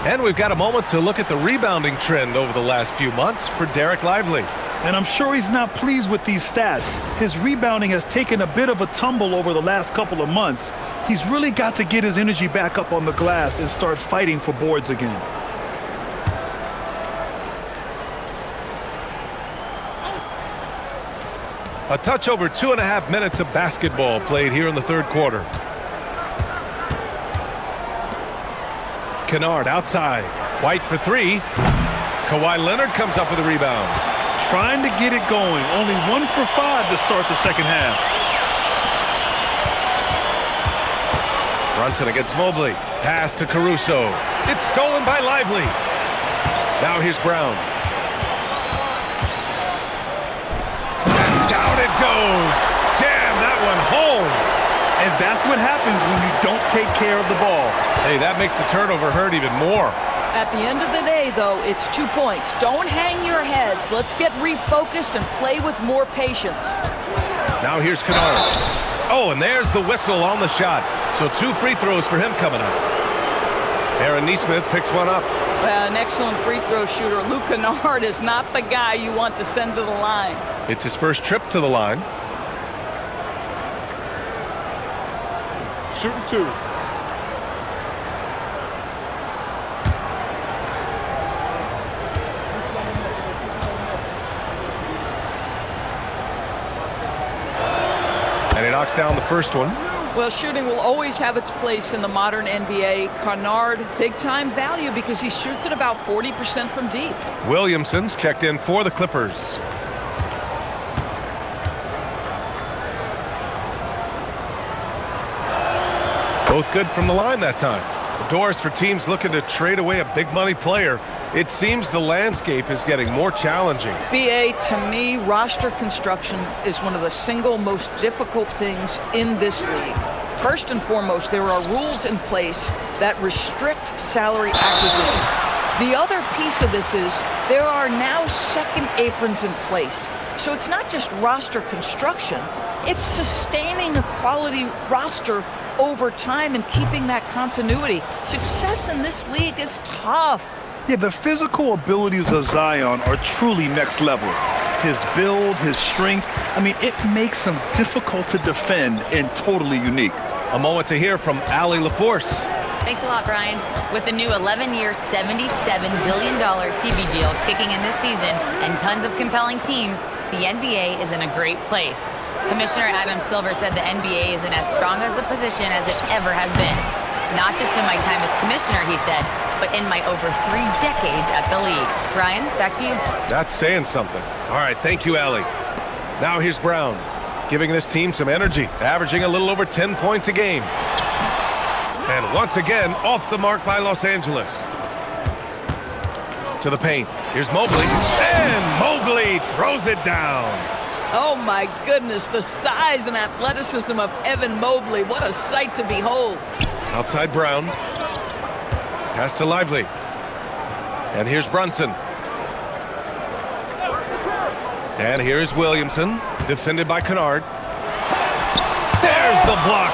And we've got a moment to look at the rebounding trend over the last few months for Derek Lively. And I'm sure he's not pleased with these stats. His rebounding has taken a bit of a tumble over the last couple of months. He's really got to get his energy back up on the glass and start fighting for boards again. A touch over 2.5 minutes of basketball played here in the third quarter. Kennard outside. White for 3. Kawhi Leonard comes up with a rebound. Trying to get it going. Only 1 for 5 to start the second half. Brunson against Mobley. Pass to Caruso. It's stolen by Lively. Now here's Brown. And down it goes. Jam that one home. And that's what happens when you don't take care of the ball. Hey, that makes the turnover hurt even more. At the end of the day, though, it's 2 points. Don't hang your heads. Let's get refocused and play with more patience. Now here's Kennard. Oh, and there's the whistle on the shot. So 2 free throws for him coming up. Aaron Neesmith picks one up. Well, an excellent free throw shooter. Luke Kennard is not the guy you want to send to the line. It's his first trip to the line. Shooting 2. And he knocks down the first one. Well, shooting will always have its place in the modern NBA. Kennard, big-time value because he shoots at about 40% from deep. Williamson's checked in for the Clippers. Both good from the line that time. The doors for teams looking to trade away a big-money player. It seems the landscape is getting more challenging. BA, to me, roster construction is one of the single most difficult things in this league. First and foremost, there are rules in place that restrict salary acquisition. The other piece of this is there are now second aprons in place. So it's not just roster construction, it's sustaining a quality roster over time and keeping that continuity. Success in this league is tough. Yeah, the physical abilities of Zion are truly next level. His build, his strength, I mean, it makes him difficult to defend and totally unique. A moment to hear from Allie LaForce. Thanks a lot, Brian. With the new 11-year, $77 billion TV deal kicking in this season and tons of compelling teams, the NBA is in a great place. Commissioner Adam Silver said the NBA is in as strong as a position as it ever has been. Not just in my time as commissioner, he said, but in my over 3 decades at the league. Ryan, back to you. That's saying something. All right, thank you, Allie. Now here's Brown, giving this team some energy, averaging a little over 10 points a game. And once again, off the mark by Los Angeles. To the paint. Here's Mobley. And Mobley throws it down. Oh, my goodness, the size and athleticism of Evan Mobley. What a sight to behold. Outside Brown. Pass to Lively. And here's Brunson. And here's Williamson, defended by Kennard. There's the block.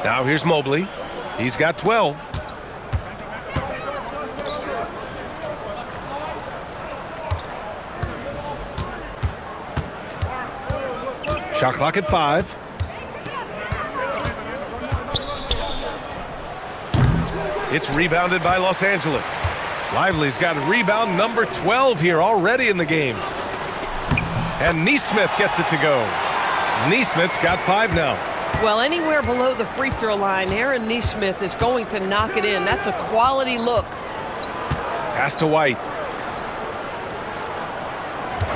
Now here's Mobley. He's got 12. Shot clock at 5. It's rebounded by Los Angeles. Lively's got rebound number 12 here already in the game. And Nesmith gets it to go. Nesmith's got 5 now. Well, anywhere below the free throw line, Aaron Nesmith is going to knock it in. That's a quality look. Pass to White.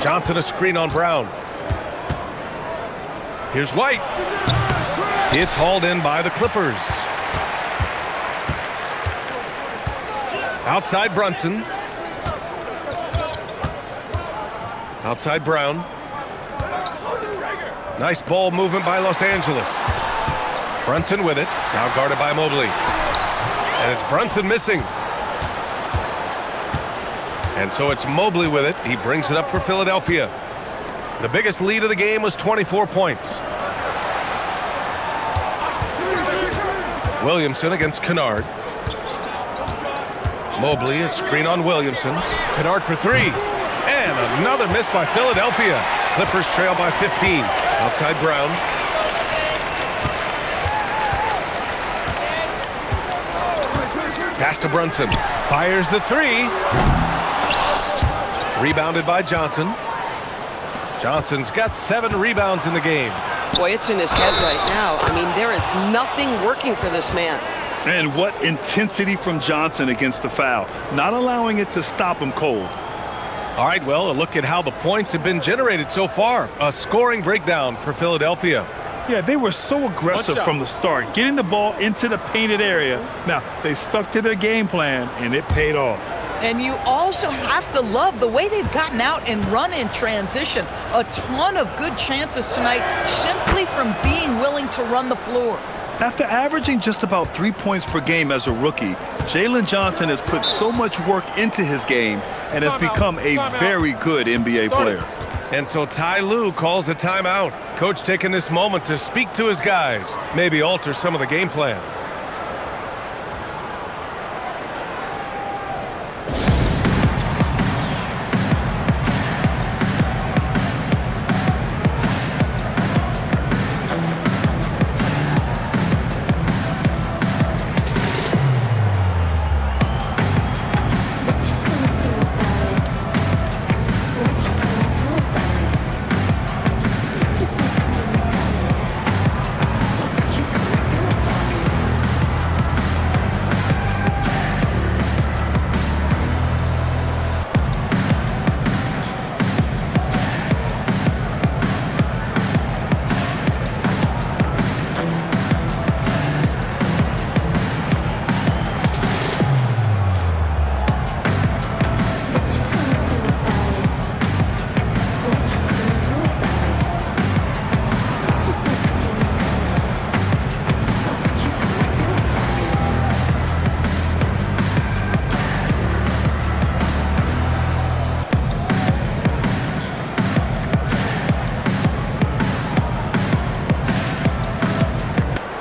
Johnson a screen on Brown. Here's White. It's hauled in by the Clippers. Outside Brunson. Outside Brown. Nice ball movement by Los Angeles. Brunson with it. Now guarded by Mobley. And it's Brunson missing. And so it's Mobley with it. He brings it up for Philadelphia. The biggest lead of the game was 24 points. Williamson against Kennard. Mobley, a screen on Williamson. Kennard for 3. And another miss by Philadelphia. Clippers trail by 15. Outside Brown. Pass to Brunson. Fires the 3. Rebounded by Johnson. Johnson's got 7 rebounds in the game. Boy, it's in his head right now. I mean, there is nothing working for this man. And what intensity from Johnson against the foul. Not allowing it to stop him cold. All right, well, a look at how the points have been generated so far. A scoring breakdown for Philadelphia. Yeah, they were so aggressive from the start, getting the ball into the painted area. Now, they stuck to their game plan, and it paid off. And you also have to love the way they've gotten out and run in transition. A ton of good chances tonight simply from being willing to run the floor. After averaging just about 3 points per game as a rookie, Jalen Johnson has put so much work into his game and has become a very good NBA player. And so Ty Lue calls a timeout. Coach taking this moment to speak to his guys, maybe alter some of the game plan.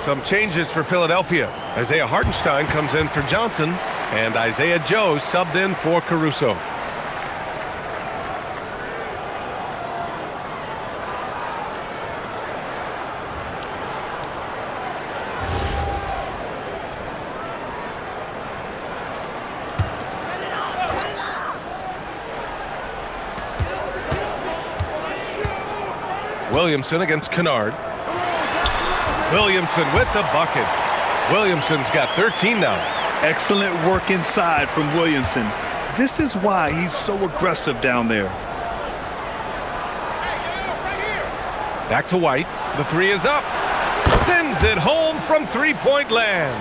Some changes for Philadelphia. Isaiah Hartenstein comes in for Johnson, and Isaiah Joe subbed in for Caruso. Williamson against Kennard. Williamson with the bucket. Williamson's got 13 now. Excellent work inside from Williamson. This is why he's so aggressive down there. Back to White. The three is up. Sends it home from three-point land.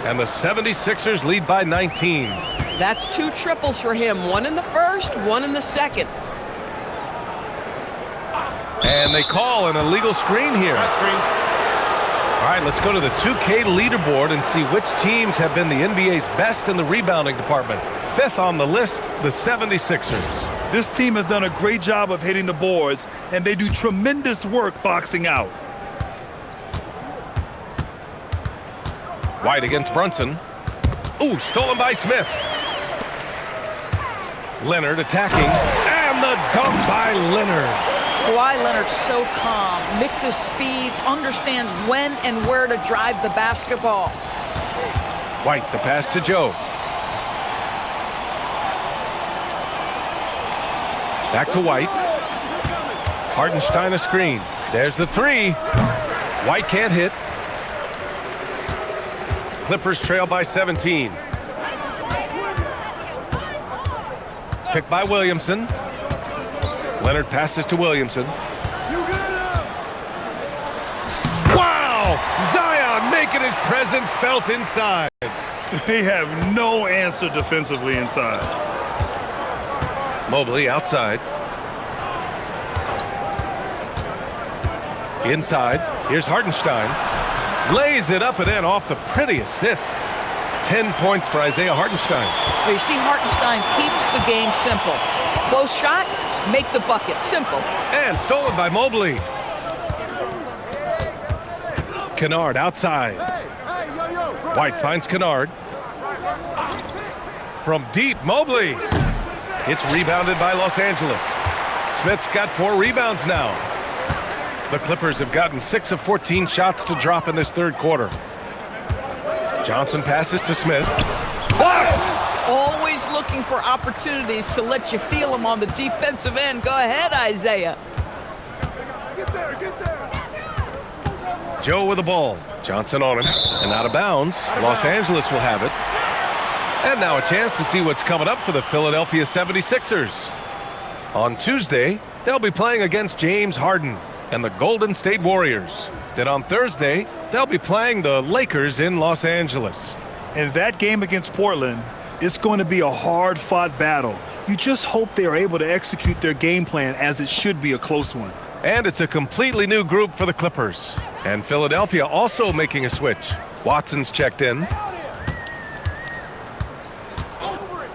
And the 76ers lead by 19. That's 2 triples for him. 1 in the first, 1 in the second. And they call an illegal screen here. All right, let's go to the 2K leaderboard and see which teams have been the NBA's best in the rebounding department. 5th on the list, the 76ers. This team has done a great job of hitting the boards, and they do tremendous work boxing out. White against Brunson. Ooh, stolen by Smith. Leonard attacking, and the dunk by Leonard. Kawhi Leonard's so calm, mixes speeds, understands when and where to drive the basketball. White, the pass to Joe. Back to White. Hartenstein a screen. There's the three. White can't hit. Clippers trail by 17. Picked by Williamson. Leonard passes to Williamson. Wow! Zion making his presence felt inside. They have no answer defensively inside. Mobley outside. Inside. Here's Hartenstein. Lays it up and in off the pretty assist. 10 points for Isaiah Hartenstein. Well, you see, Hartenstein keeps the game simple. Close shot, make the bucket. Simple. And stolen by Mobley. Kennard outside. White finds Kennard. From deep, Mobley. It's rebounded by Los Angeles. Smith's got 4 rebounds now. The Clippers have gotten 6 of 14 shots to drop in this third quarter. Johnson passes to Smith. Blocked! Always looking for opportunities to let you feel them on the defensive end. Go ahead, Isaiah. Get there. Joe with the ball. Johnson on him. And out of bounds. Los Angeles will have it. And now a chance to see what's coming up for the Philadelphia 76ers. On Tuesday, they'll be playing against James Harden and the Golden State Warriors. Then on Thursday, they'll be playing the Lakers in Los Angeles. And that game against Portland, it's going to be a hard-fought battle. You just hope they are able to execute their game plan, as it should be a close one. And it's a completely new group for the Clippers. And Philadelphia also making a switch. Watson's checked in.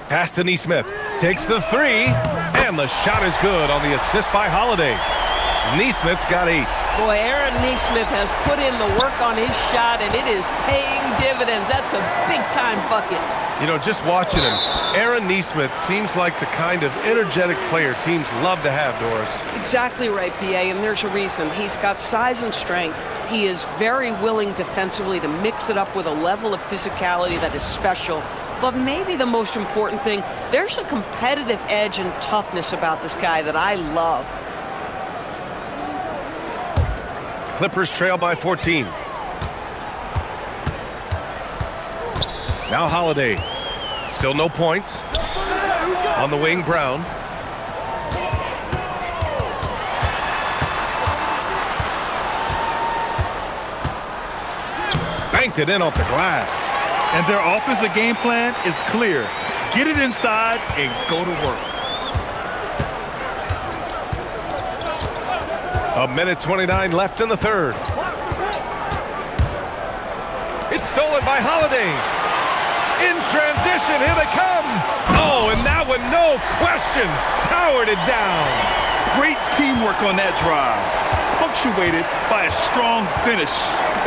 Pass to Nesmith. Takes the three. And the shot is good on the assist by Holiday. Nesmith's got 8. Boy, Aaron Nesmith has put in the work on his shot, and it is paying dividends. That's a big-time bucket. You know, just watching him, Aaron Nesmith seems like the kind of energetic player teams love to have, Doris. Exactly right, B.A., and there's a reason. He's got size and strength. He is very willing defensively to mix it up with a level of physicality that is special. But maybe the most important thing, there's a competitive edge and toughness about this guy that I love. Clippers trail by 14. Now Holiday. Still no points. On the wing, Brown. Banked it in off the glass. And their offensive game plan is clear. Get it inside and go to work. A minute 29 left in the third. It's stolen by Holiday. In transition, here they come. Oh, and that one, no question, powered it down. Great teamwork on that drive, punctuated by a strong finish.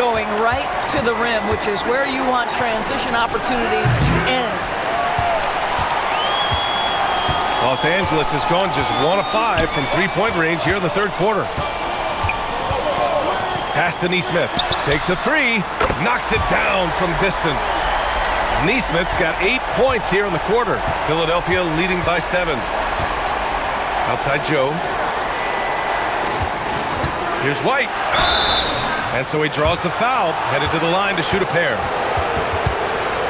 Going right to the rim, which is where you want transition opportunities to end. Los Angeles has gone just 1 of 5 from three-point range here in the third quarter. Pass to Nesmith. Takes a three. Knocks it down from distance. Nesmith's got 8 points here in the quarter. Philadelphia leading by 7. Outside Joe. Here's White. And so he draws the foul, headed to the line to shoot a pair.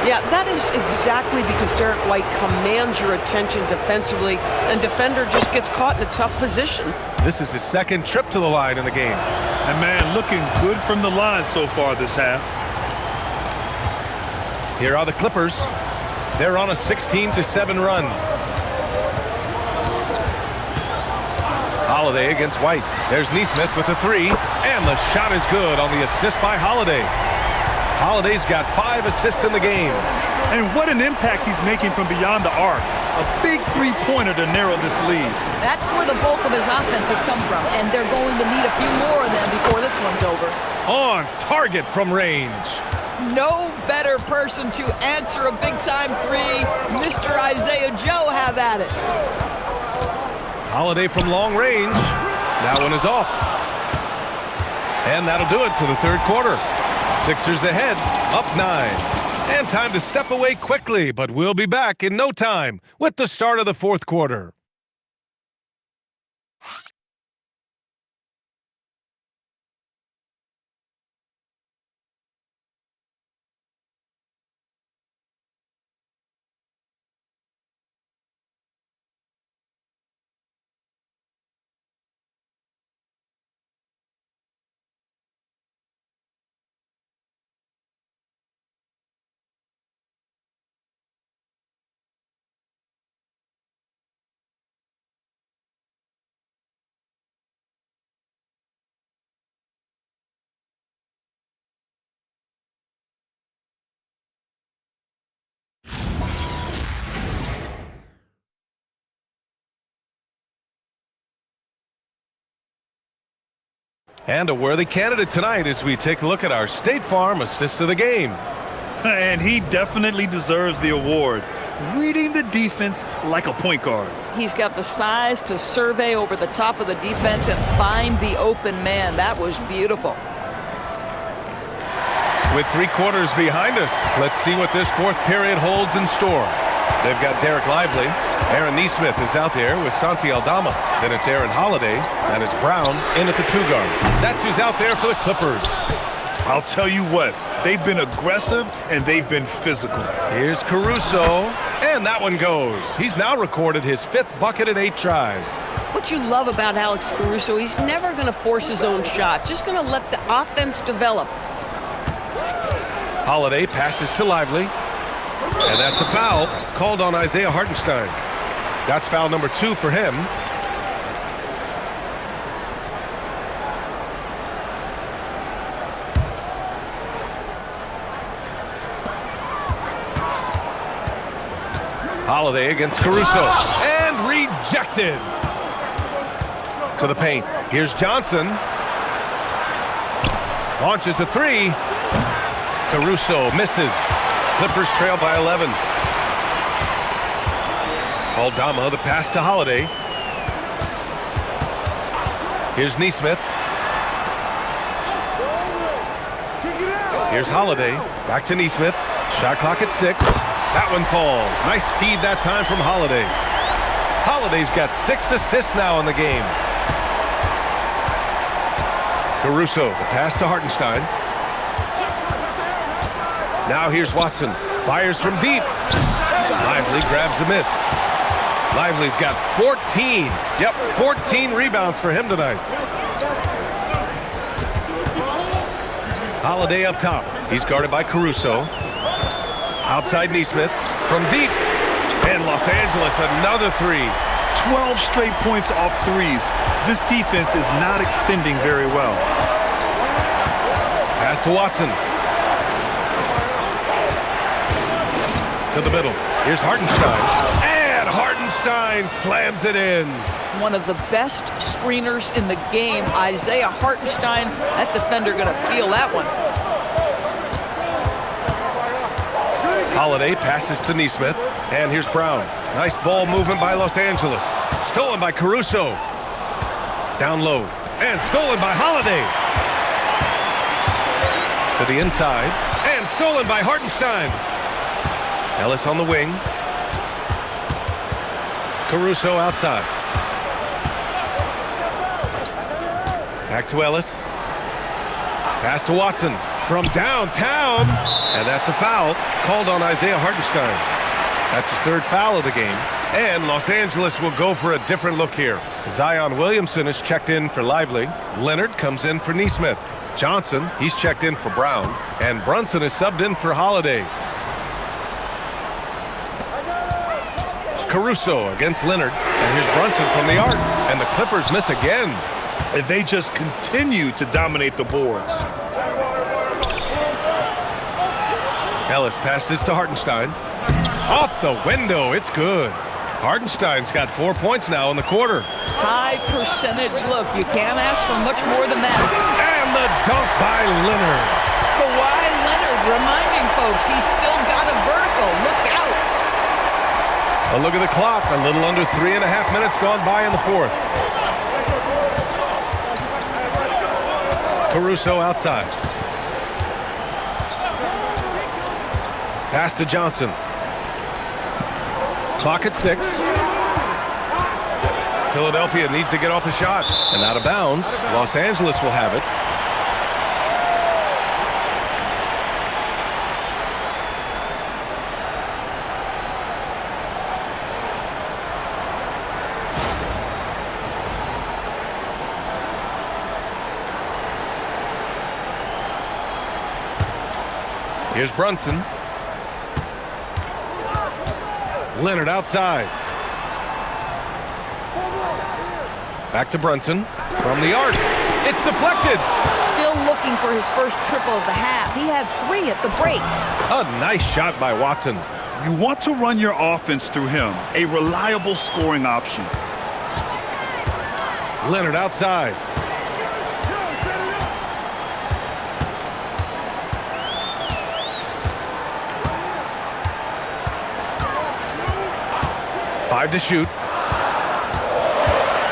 Yeah, that is exactly because Derek White commands your attention defensively, and defender just gets caught in a tough position. This is his second trip to the line in the game. And man, looking good from the line so far this half. Here are the Clippers. They're on a 16-7 run. Holiday against White. There's Nesmith with a three, and the shot is good on the assist by Holiday. Holiday's got 5 assists in the game. And what an impact he's making from beyond the arc. A big three-pointer to narrow this lead. That's where the bulk of his offense has come from, and they're going to need a few more of them before this one's over. On target from range. No better person to answer a big-time three. Mr. Isaiah Joe, have at it. Holiday from long range. That one is off. And that'll do it for the third quarter. Sixers ahead, up 9. And time to step away quickly, but we'll be back in no time with the start of the fourth quarter. And a worthy candidate tonight as we take a look at our State Farm Assist of the Game. And he definitely deserves the award. Reading the defense like a point guard. He's got the size to survey over the top of the defense and find the open man. That was beautiful. With 3 quarters behind us, let's see what this fourth period holds in store. They've got Derek Lively. Aaron Nesmith is out there with Santi Aldama. Then it's Aaron Holiday, and it's Brown in at the 2 guard. That's who's out there for the Clippers. I'll tell you what, they've been aggressive and they've been physical. Here's Caruso, and that one goes. He's now recorded his 5th bucket in 8 tries. What you love about Alex Caruso, he's never going to force his own shot, just going to let the offense develop. Holiday passes to Lively, and that's a foul called on Isaiah Hartenstein. That's foul number 2 for him. Holiday against Caruso, and rejected. To the paint. Here's Johnson. Launches a 3. Caruso misses. Clippers trail by 11. Aldama, the pass to Holiday. Here's Nesmith. Here's Holiday. Back to Nesmith. Shot clock at 6. That one falls. Nice feed that time from Holiday. Holiday's got 6 assists now in the game. Caruso, the pass to Hartenstein. Now here's Watson. Fires from deep. Lively grabs a miss. Lively's got 14. Yep, 14 rebounds for him tonight. Holiday up top. He's guarded by Caruso. Outside Nesmith from deep. And Los Angeles, another 3. 12 straight points off threes. This defense is not extending very well. Pass to Watson. To the middle. Here's Hartenstein. And Hartenstein slams it in. One of the best screeners in the game, Isaiah Hartenstein. That defender going to feel that one. Holiday passes to Nesmith. And here's Brown. Nice ball movement by Los Angeles. Stolen by Caruso. Down low. And stolen by Holiday. To the inside. And stolen by Hartenstein. Ellis on the wing. Caruso outside. Back to Ellis. Pass to Watson from downtown, and that's a foul called on Isaiah Hartenstein. That's his third foul of the game, and Los Angeles will go for a different look here. Zion Williamson is checked in for Lively. Leonard comes in for Nesmith. Johnson, he's checked in for Brown, and Brunson is subbed in for Holiday. Caruso against Leonard, and here's Brunson from the arc, and the Clippers miss again. And they just continue to dominate the boards. Ellis passes to Hartenstein. Off the window, it's good. Hartenstein's got 4 points now in the quarter. High percentage look. You can't ask for much more than that. And the dunk by Leonard. Kawhi Leonard reminding folks he's still got a vertical. Look out. A look at the clock. A little under 3.5 minutes gone by in the fourth. Caruso outside. Pass to Johnson. Clock at 6. Philadelphia needs to get off a shot. And out of bounds. Los Angeles will have it. Here's Brunson. Leonard outside. Back to Brunson from the arc. It's deflected. Still looking for his first triple of the half. He had 3 at the break. A nice shot by Watson. You want to run your offense through him, a reliable scoring option. Leonard outside. Five to shoot.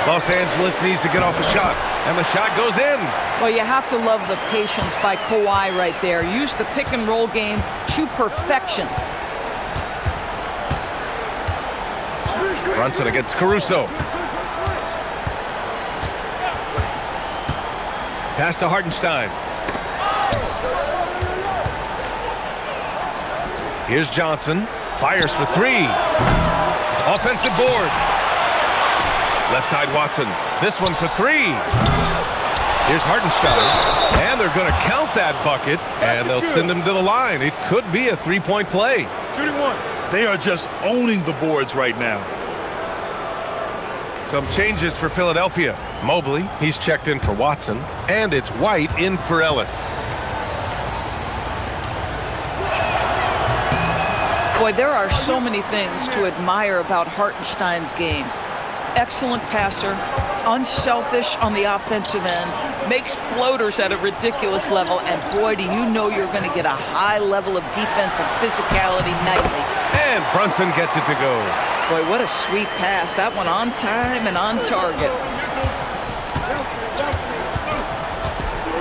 Los Angeles needs to get off a shot, and the shot goes in. Well, you have to love the patience by Kawhi right there. Use the pick and roll game to perfection. Brunson against Caruso. Pass to Hartenstein. Here's Johnson. Fires for 3. Offensive board. Left side Watson. This one for 3. Here's Hartenstein. And they're going to count that bucket, and they'll send him to the line. It could be a 3-point play. Shooting 1. They are just owning the boards right now. Some changes for Philadelphia. Mobley, he's checked in for Watson. And it's White in for Ellis. Boy, there are so many things to admire about Hartenstein's game. Excellent passer, unselfish on the offensive end, makes floaters at a ridiculous level, and boy, do you know you're going to get a high level of defensive physicality nightly. And Brunson gets it to go. Boy, what a sweet pass. That one on time and on target.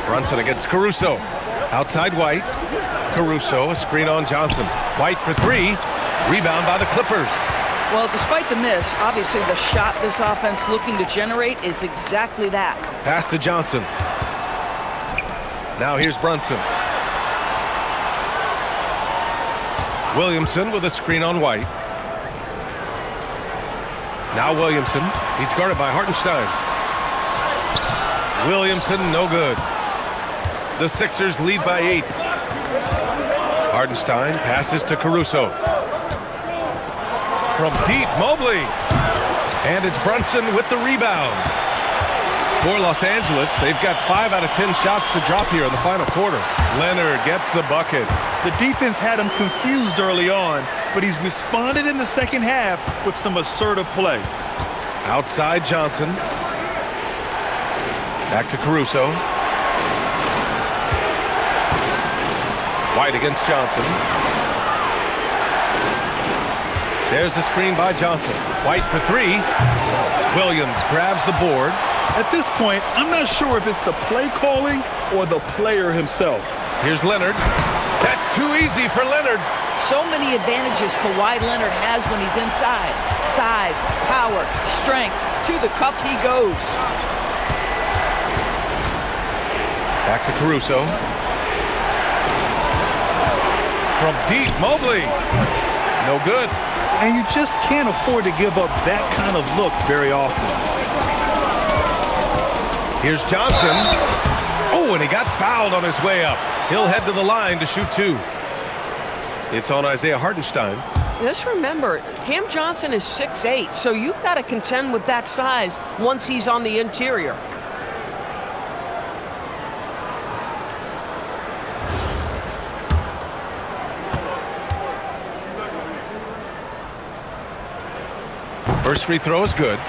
Brunson against Caruso. Outside White. Caruso, a screen on Johnson. White for 3. Rebound by the Clippers. Well, despite the miss, obviously the shot this offense looking to generate is exactly that. Pass to Johnson. Now here's Brunson. Williamson with a screen on White. Now Williamson. He's guarded by Hartenstein. Williamson, no good. The Sixers lead by 8. Hartenstein passes to Caruso. From deep, Mobley. And it's Brunson with the rebound. For Los Angeles, they've got 5 out of 10 shots to drop here in the final quarter. Leonard gets the bucket. The defense had him confused early on, but he's responded in the second half with some assertive play. Outside Johnson. Back to Caruso. White against Johnson. There's the screen by Johnson. White for 3. Williams grabs the board. At this point, I'm not sure if it's the play calling or the player himself. Here's Leonard. That's too easy for Leonard. So many advantages Kawhi Leonard has when he's inside. Size, power, strength. To the cup he goes. Back to Caruso. From deep, Mobley. No good. And you just can't afford to give up that kind of look very often. Here's Johnson. Oh, and he got fouled on his way up. He'll head to the line to shoot 2. It's on Isaiah Hartenstein. Just remember, Cam Johnson is 6'8", so you've got to contend with that size once he's on the interior. First free throw is good.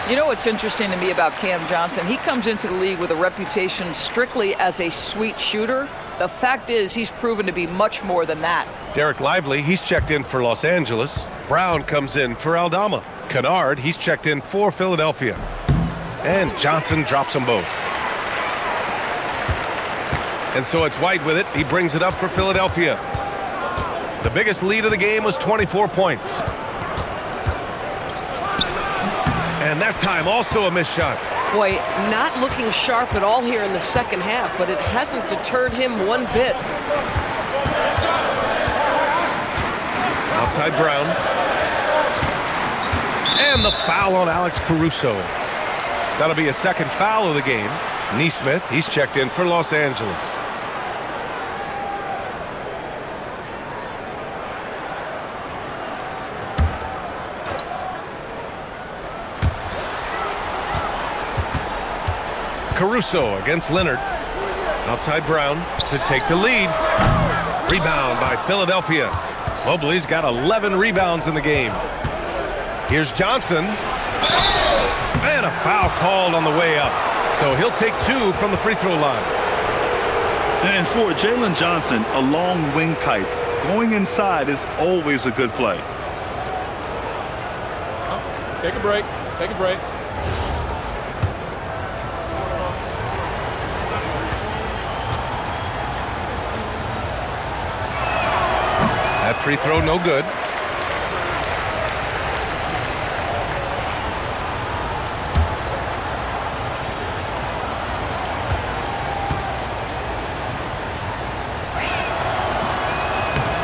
You know what's interesting to me about Cam Johnson? He comes into the league with a reputation strictly as a sweet shooter. The fact is he's proven to be much more than that. Derek Lively, he's checked in for Los Angeles. Brown comes in for Aldama. Kennard, he's checked in for Philadelphia. And Johnson drops them both. And so it's White with it. He brings it up for Philadelphia. The biggest lead of the game was 24 points. And that time also a missed shot. Boy, not looking sharp at all here in the second half, but it hasn't deterred him one bit. Outside Brown. And the foul on Alex Caruso. That'll be a second foul of the game. Nesmith, he's checked in for Los Angeles. Caruso against Leonard. Outside Brown to take the lead. Rebound by Philadelphia. Mobley's got 11 rebounds in the game. Here's Johnson. And a foul called on the way up. So he'll take 2 from the free throw line. And for Jalen Johnson, a long wing type, going inside is always a good play. Take a break. Take a break. That free throw no good.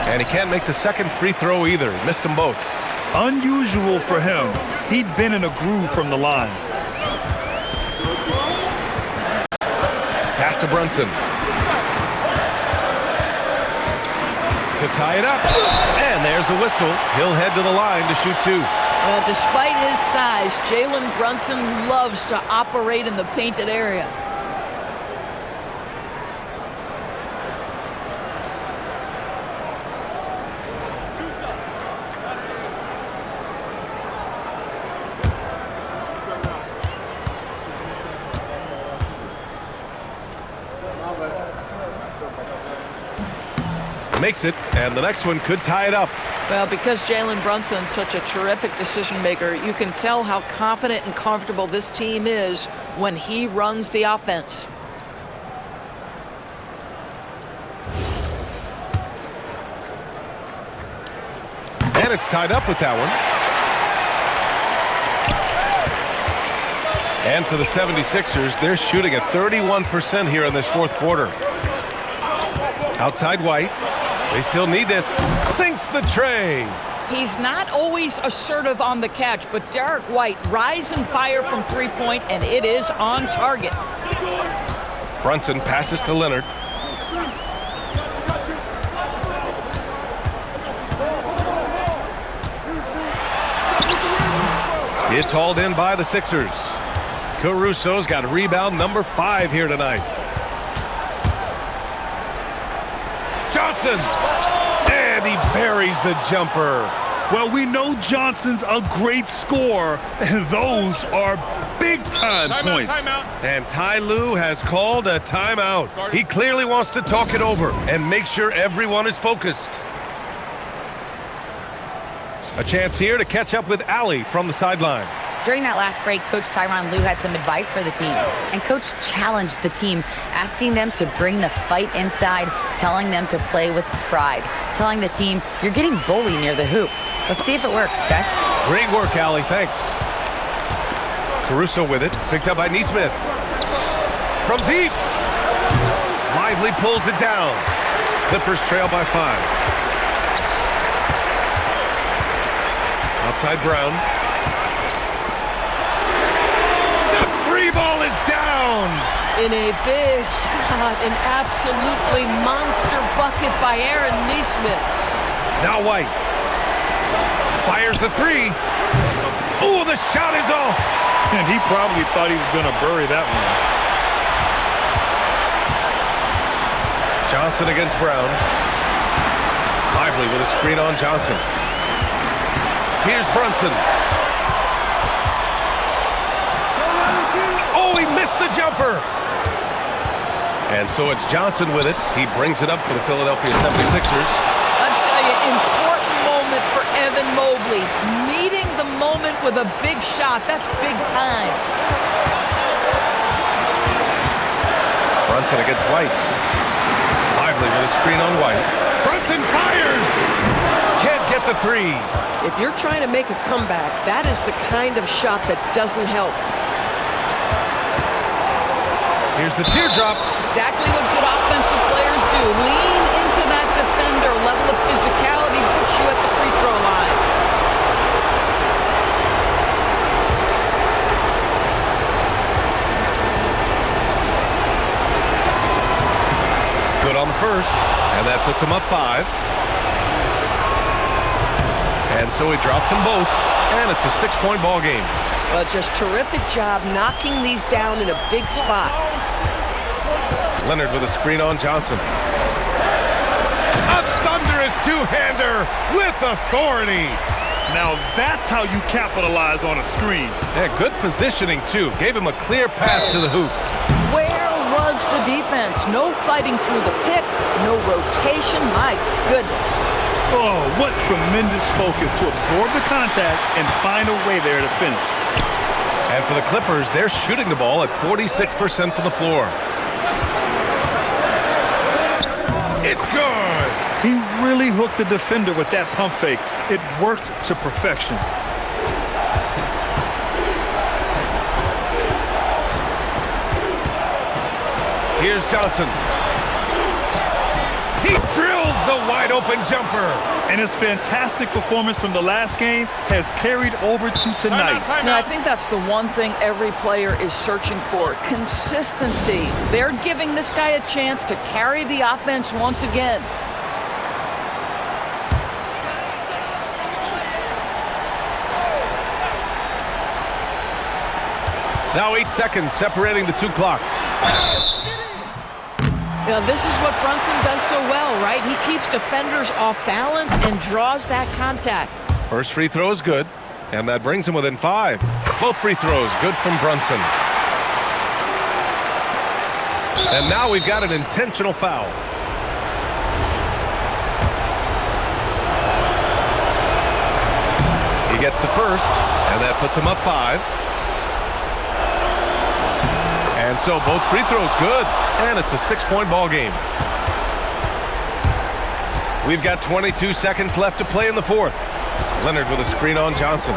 And he can't make the second free throw either. He missed them both. Unusual for him. He'd been in a groove from the line. Pass to Brunson. To tie it up. And there's a whistle. He'll head to the line to shoot 2. Well, despite his size, Jalen Brunson loves to operate in the painted area. Makes it, and the next one could tie it up. Well, because Jalen Brunson's such a terrific decision maker, you can tell how confident and comfortable this team is when he runs the offense. And it's tied up with that one. And for the 76ers, they're shooting at 31% here in this fourth quarter. Outside White. They still need this. Sinks the tray. He's not always assertive on the catch, but Derek White rise and fire from three-point, and it is on target. Brunson passes to Leonard. It's hauled in by the Sixers. Caruso's got rebound number 5 here tonight. Johnson! And he buries the jumper. Well, we know Johnson's a great scorer, and those are big-time points. Timeout. And Ty Lue has called a timeout. He clearly wants to talk it over and make sure everyone is focused. A chance here to catch up with Allie from the sideline. During that last break, Coach Tyronn Lue had some advice for the team. And Coach challenged the team, asking them to bring the fight inside, telling them to play with pride, telling the team, you're getting bullied near the hoop. Let's see if it works, guys. Great work, Allie. Thanks. Caruso with it. Picked up by Nesmith. From deep. Lively pulls it down. Clippers trail by 5. Outside Brown. The free ball is down. In a big spot, an absolutely monster bucket by Aaron Nesmith. Now White. Fires the 3. Oh, the shot is off. And he probably thought he was going to bury that one. Johnson against Brown. Lively with a screen on Johnson. Here's Brunson. Oh, he missed the jumper. And so it's Johnson with it. He brings it up for the Philadelphia 76ers. I'll tell you, important moment for Evan Mobley. Meeting the moment with a big shot. That's big time. Brunson against White. Lively with a screen on White. Brunson fires! Can't get the 3. If you're trying to make a comeback, that is the kind of shot that doesn't help. Here's the teardrop. Exactly what good offensive players do. Lean into that defender. Level of physicality puts you at the free throw line. Good on the first, and that puts him up 5. And so he drops them both, and it's a 6-point ball game. Well, just terrific job knocking these down in a big spot. Leonard with a screen on Johnson. A thunderous two-hander with authority. Now that's how you capitalize on a screen. Yeah, good positioning, too. Gave him a clear path to the hoop. Where was the defense? No fighting through the pick, no rotation. My goodness. Oh, what tremendous focus to absorb the contact and find a way there to finish. And for the Clippers, they're shooting the ball at 46% from the floor. It's good. He really hooked the defender with that pump fake. It worked to perfection. Here's Johnson. He drills the wide-open jumper. And his fantastic performance from the last game has carried over to tonight. Now, I think that's the one thing every player is searching for, consistency. They're giving this guy a chance to carry the offense once again. Now 8 seconds separating the 2 clocks. Now, this is what Brunson does so well, right? He keeps defenders off balance and draws that contact. First free throw is good, and that brings him within 5. Both free throws good from Brunson. And now we've got an intentional foul. He gets the first, and that puts him up 5. And so both free throws good, and it's a 6-point ball game. We've got 22 seconds left to play in the 4th. Leonard with a screen on Johnson.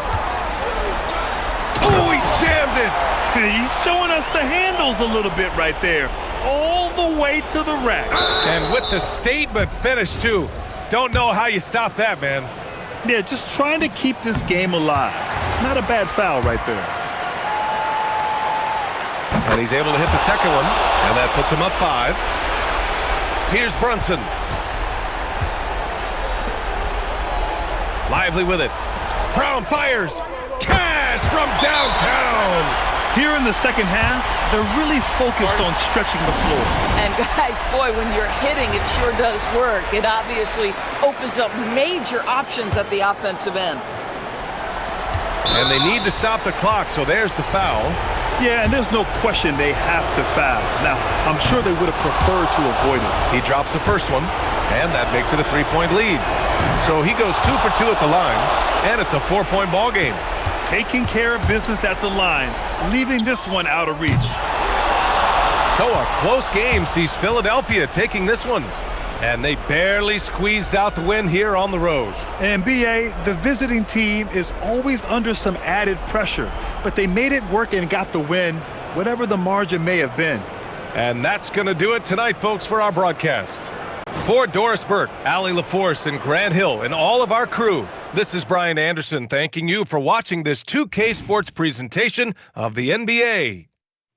Oh, he jammed it! He's showing us the handles a little bit right there. All the way to the rack. And with the statement finish, too. Don't know how you stop that, man. Yeah, just trying to keep this game alive. Not a bad foul right there. And he's able to hit the second one, and that puts him up 5. Here's Brunson. Lively with it. Brown fires. Cash from downtown. Here in the second half, they're really focused on stretching the floor. And guys, boy, when you're hitting, it sure does work. It obviously opens up major options at the offensive end. And they need to stop the clock, so there's the foul. Yeah, and there's no question they have to foul. Now, I'm sure they would have preferred to avoid it. He drops the first one, and that makes it a 3-point lead. So he goes 2 for 2 at the line, and it's a 4-point ball game. Taking care of business at the line, leaving this one out of reach. So a close game sees Philadelphia taking this one. And they barely squeezed out the win here on the road. And BA, the visiting team is always under some added pressure, but they made it work and got the win, whatever the margin may have been. And that's going to do it tonight, folks, for our broadcast. For Doris Burke, Allie LaForce, and Grant Hill, and all of our crew, this is Brian Anderson thanking you for watching this 2K Sports presentation of the NBA.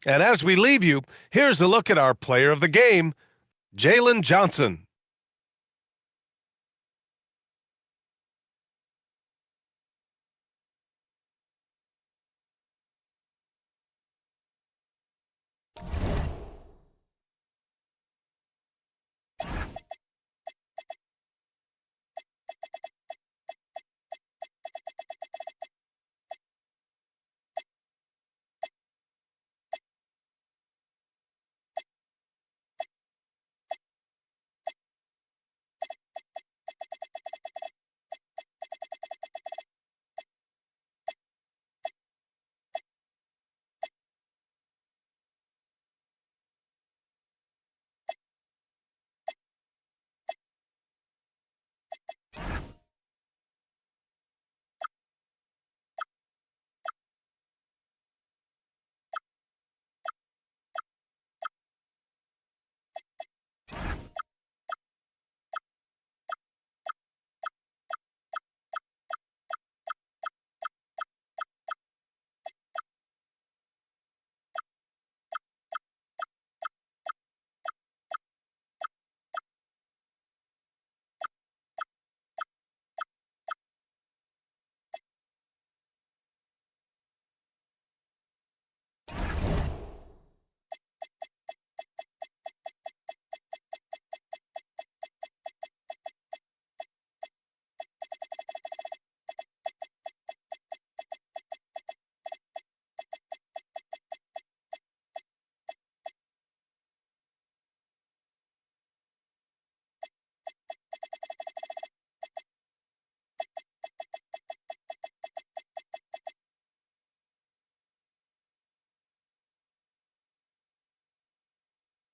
And as we leave you, here's a look at our player of the game, Jalen Johnson.